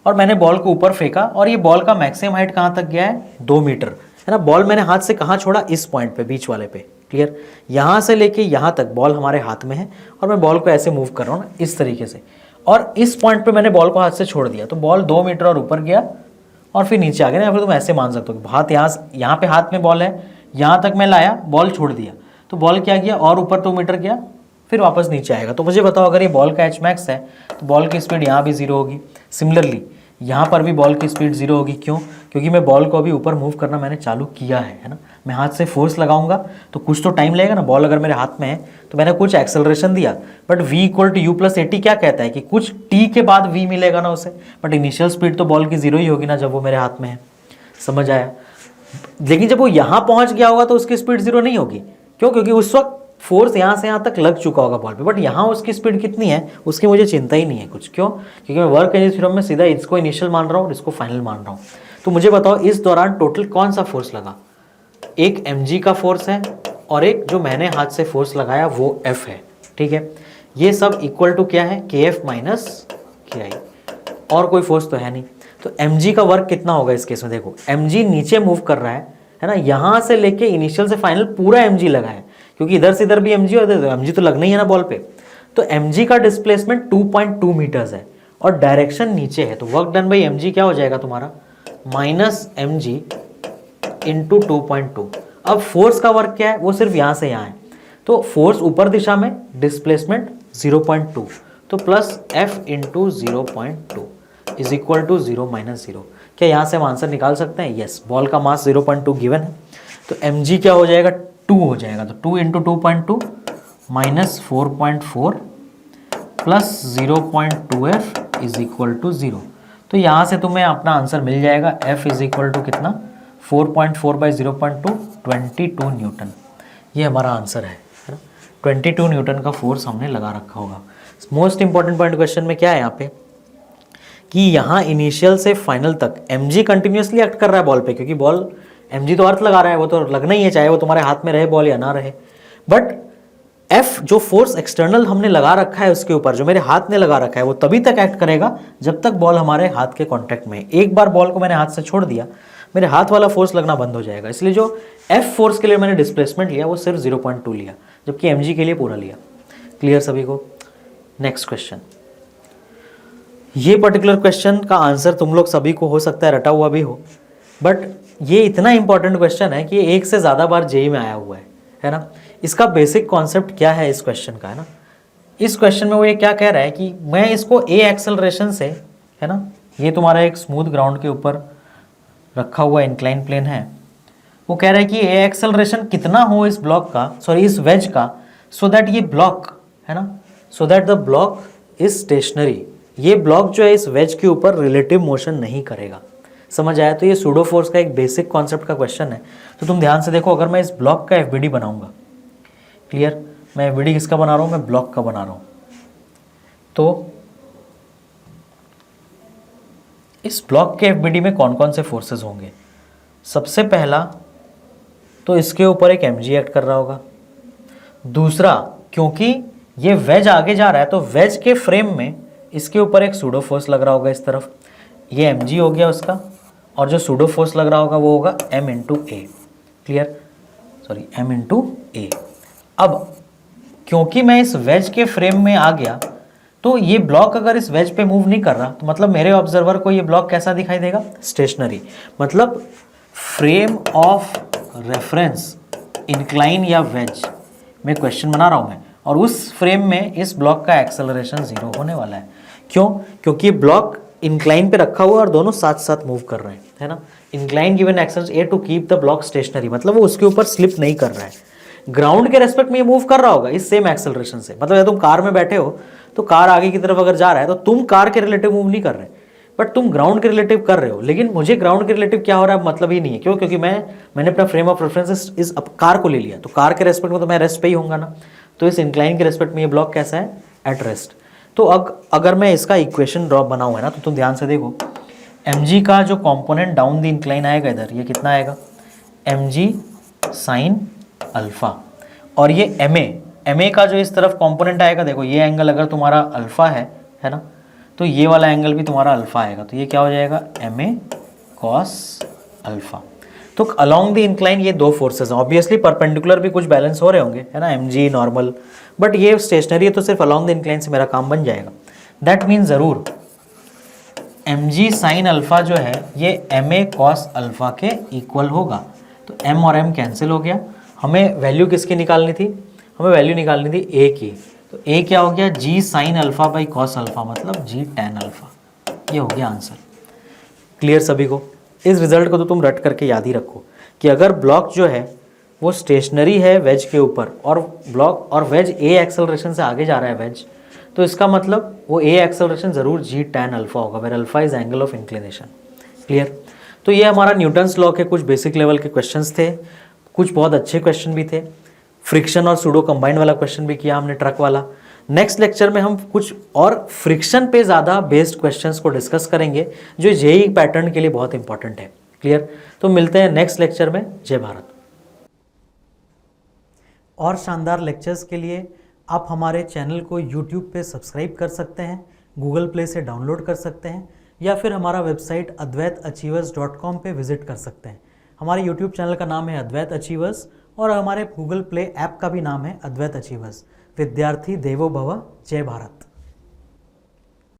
और मैंने बॉल को ऊपर फेंका और ये बॉल का मैक्सिमम हाइट कहाँ तक गया है 2 मीटर है ना। बॉल मैंने हाथ से कहाँ छोड़ा, इस पॉइंट पे, बीच वाले पे, क्लियर। यहाँ से लेके यहाँ तक बॉल हमारे हाथ में है और मैं बॉल को ऐसे मूव कर रहा हूँ ना इस तरीके से, और इस पॉइंट पे मैंने बॉल को हाथ से छोड़ दिया तो बॉल 2 मीटर और ऊपर गया और फिर नीचे आ गया ना। या फिर तुम ऐसे मान सकते हो कि हाथ यहाँ पे हाथ में बॉल है, यहाँ तक मैं लाया, बॉल छोड़ दिया, तो बॉल क्या गया और ऊपर 2 मीटर गया, फिर वापस नीचे आएगा। तो मुझे बताओ अगर ये बॉल का Hmax है तो बॉल की स्पीड यहाँ भी 0 होगी। सिमिलरली यहाँ पर भी बॉल की स्पीड 0 होगी। क्यों? क्योंकि मैं बॉल को अभी ऊपर मूव करना मैंने चालू किया है ना। मैं हाथ से फोर्स लगाऊंगा तो कुछ तो टाइम लगेगा ना, बॉल अगर मेरे हाथ में है तो मैंने कुछ एक्सेलरेशन दिया, but v equal to U plus A T क्या कहता है कि कुछ t के बाद v मिलेगा ना उसे, बट इनिशियल स्पीड तो बॉल की जीरो ही होगी ना जब वो मेरे हाथ में है। समझ आया? लेकिन जब वो यहाँ पहुँच गया होगा तो उसकी स्पीड जीरो नहीं होगी। क्यों? क्योंकि उस वक्त फोर्स यहाँ से यहाँ तक लग चुका होगा बॉल पे, बट यहाँ उसकी स्पीड कितनी है उसकी मुझे चिंता ही नहीं है कुछ। क्यों? क्योंकि मैं वर्क एनर्जी थ्योरम में सीधा इसको इनिशियल मान रहा हूँ और इसको फाइनल मान रहा हूँ। तो मुझे बताओ इस दौरान टोटल कौन सा फोर्स लगा? एक mg का फोर्स है और एक जो मैंने हाथ से फोर्स लगाया वो f है। ठीक है, ये सब इक्वल टू क्या है? kf माइनस ki, और कोई फोर्स तो है नहीं। तो mg का वर्क कितना होगा इस केस में? देखो mg नीचे मूव कर रहा है ना, यहाँ से लेके इनिशियल से फाइनल पूरा mg लगा है, क्योंकि इधर से इधर भी mg और इधर mg तो लगना ही है ना बॉल पे। तो mg का डिस्प्लेसमेंट 2.2 मीटर्स है और डायरेक्शन नीचे है, तो वर्क डन बाई mg क्या हो जाएगा तुम्हारा? Minus mg into 2.2। अब फोर्स का वर्क क्या है? वो सिर्फ यहाँ से यहाँ है, तो फोर्स ऊपर दिशा में, डिस्प्लेसमेंट 0.2, तो plus f into 0.2 is equal to 0 minus 0। क्या यहाँ से हम आंसर निकाल सकते हैं? यस, बॉल का मास 0.2 गिवन है, तो mg क्या हो जाएगा? 2 हो जाएगा, तो 2 into 2.2 minus 4.4 plus 0.2f is equal to 0। तो यहाँ से तुम्हें अपना आंसर मिल जाएगा, f इज इक्वल टू कितना? 4.4 बाई 0.2, 22 न्यूटन। ये हमारा आंसर है ना। 22 न्यूटन का फोर्स हमने लगा रखा होगा। मोस्ट इंपॉर्टेंट पॉइंट क्वेश्चन में क्या है यहाँ पे कि यहाँ इनिशियल से फाइनल तक mg कंटिन्यूसली एक्ट कर रहा है बॉल पे, क्योंकि बॉल mg तो अर्थ लगा रहा है, वो तो लगना ही है चाहे वो तुम्हारे हाथ में रहे बॉल या ना रहे। बट f जो फोर्स एक्सटर्नल हमने लगा रखा है उसके ऊपर, जो मेरे हाथ ने लगा रखा है, वो तभी तक एक्ट करेगा जब तक बॉल हमारे हाथ के कॉन्टैक्ट में है। एक बार बॉल को मैंने हाथ से छोड़ दिया, मेरे हाथ वाला फोर्स लगना बंद हो जाएगा। इसलिए जो f फोर्स के लिए मैंने डिस्प्लेसमेंट लिया वो सिर्फ 0.2 लिया, जबकि mg के लिए पूरा लिया। क्लियर सभी को? Next question. ये पर्टिकुलर क्वेश्चन का आंसर तुम लोग सभी को हो सकता है रटा हुआ भी हो, बट ये इतना इंपॉर्टेंट क्वेश्चन है कि एक से ज़्यादा बार जेई में आया हुआ है ना। इसका बेसिक कॉन्सेप्ट क्या है इस क्वेश्चन का, है ना। इस क्वेश्चन में वो ये क्या कह रहा है कि मैं इसको a एक्सेलरेशन से, है ना, ये तुम्हारा एक स्मूथ ग्राउंड के ऊपर रखा हुआ इंक्लाइन प्लेन है, वो कह रहा है कि a एक्सेलरेशन कितना हो इस ब्लॉक का, सॉरी इस वेज का, सो दैट ये ब्लॉक, है ना, so that the block is stationary. ये ब्लॉक जो है इस वेज के ऊपर रिलेटिव मोशन नहीं करेगा। समझ आया? तो ये सूडो फोर्स का एक बेसिक कॉन्सेप्ट का क्वेश्चन है। तो तुम ध्यान से देखो, अगर मैं इस ब्लॉक का एफबीडी बनाऊंगा, क्लियर, मैं एफबीडी किसका बना रहा हूँ? मैं ब्लॉक का बना रहा हूँ। तो इस ब्लॉक के एफबीडी में कौन कौन से फोर्सेस होंगे? सबसे पहला तो इसके ऊपर एक mg एक्ट कर रहा होगा। दूसरा, क्योंकि ये वेज आगे जा रहा है तो वेज के फ्रेम में इसके ऊपर एक सूडो फोर्स लग रहा होगा इस तरफ, ये mg हो गया उसका, और जो सूडो फोर्स लग रहा होगा वो होगा m इंटू ए। क्लियर? सॉरी, m इंटू ए। अब क्योंकि मैं इस वेज के फ्रेम में आ गया तो ये ब्लॉक अगर इस वेज पे मूव नहीं कर रहा तो मतलब मेरे ऑब्जर्वर को ये ब्लॉक कैसा दिखाई देगा? स्टेशनरी। मतलब फ्रेम ऑफ रेफरेंस इंक्लाइन या वेज में क्वेश्चन बना रहा हूँ मैं, और उस फ्रेम में इस ब्लॉक का एक्सेलरेशन 0 होने वाला है। क्यों? क्योंकि ब्लॉक इंक्लाइन पे रखा हुआ है और दोनों साथ साथ मूव कर रहे हैं, है ना। Incline given acceleration A to keep the block stationary, मतलब वो उसके ऊपर स्लिप नहीं कर रहा है। ग्राउंड के रेस्पेक्ट में ये मूव कर रहा होगा इस सेम एक्सेलरेशन से। मतलब जब तुम कार में बैठे हो तो कार आगे की तरफ अगर जा रहा है तो तुम कार के रिलेटिव मूव नहीं कर रहे, बट तुम ग्राउंड के रिलेटिव कर रहे हो। लेकिन मुझे ग्राउंड के रिलेटिव क्या हो रहा है मतलब ही नहीं है। क्यों? क्योंकि मैंने अपना फ्रेम ऑफ रेफरेंस इस कार को ले लिया, तो कार के रेस्पेक्ट में तो मैं रेस्ट पे ही होऊंगा ना। तो इस इंक्लाइन के रेस्पेक्ट में ये ब्लॉक कैसा है? At rest. तो अगर मैं इसका इक्वेशन ड्रॉप बनाऊँ, है ना, तो तुम ध्यान से देखो, mg का जो कॉम्पोनेंट डाउन द इंक्लाइन आएगा इधर, ये कितना आएगा? mg साइन अल्फा, और ये ma का जो इस तरफ कंपोनेंट आएगा, देखो ये एंगल अगर तुम्हारा अल्फा है ना, तो ये वाला एंगल भी तुम्हारा अल्फा आएगा, तो ये क्या हो जाएगा? ma cos alpha. तो अलोंग द इंक्लाइन ये दो फोर्सेस हैं, ऑब्वियसली परपेंडिकुलर भी कुछ बैलेंस हो रहे होंगे, है ना, mg नॉर्मल, बट ये स्टेशनरी है तो सिर्फ अलोंग द इंक्लाइन से मेरा काम बन जाएगा। दैट मीन ज़रूर mg साइन अल्फा जो है ये ma cos अल्फा के इक्वल होगा। तो m और m कैंसिल हो गया। हमें वैल्यू किसकी निकालनी थी? हमें वैल्यू निकालनी थी a की। तो a क्या हो गया? g sine alpha by cos alpha, मतलब g tan अल्फा। ये हो गया आंसर। क्लियर सभी को? इस रिजल्ट को तो तुम रट करके याद ही रखो कि अगर ब्लॉक जो है वो स्टेशनरी है वेज के ऊपर और ब्लॉक और वेज ए एक्सेलरेशन से आगे जा रहा है वेज, तो इसका मतलब वो ए एक्सेलरेशन ज़रूर जी tan अल्फा होगा, where alpha is angle of inclination. Clear? तो ये हमारा न्यूटन्स लॉ के कुछ बेसिक लेवल के क्वेश्चंस थे, कुछ बहुत अच्छे क्वेश्चन भी थे। फ्रिक्शन और सूडो कंबाइंड वाला क्वेश्चन भी किया हमने, ट्रक वाला। नेक्स्ट लेक्चर में हम कुछ और फ्रिक्शन पे ज़्यादा बेस्ड क्वेश्चंस को डिस्कस करेंगे जो जेईई पैटर्न के लिए बहुत इंपॉर्टेंट है। क्लियर? तो मिलते हैं नेक्स्ट लेक्चर में। जय भारत। और शानदार लेक्चर्स के लिए आप हमारे चैनल को यूट्यूब पे सब्सक्राइब कर सकते हैं, गूगल प्ले से डाउनलोड कर सकते हैं, या फिर हमारा वेबसाइट advaitachievers.com पे विजिट कर सकते हैं। हमारे यूट्यूब चैनल का नाम है अद्वैत अचीवर्स और हमारे गूगल प्ले ऐप का भी नाम है अद्वैत अचीवर्स। विद्यार्थी देवो भव। जय भारत।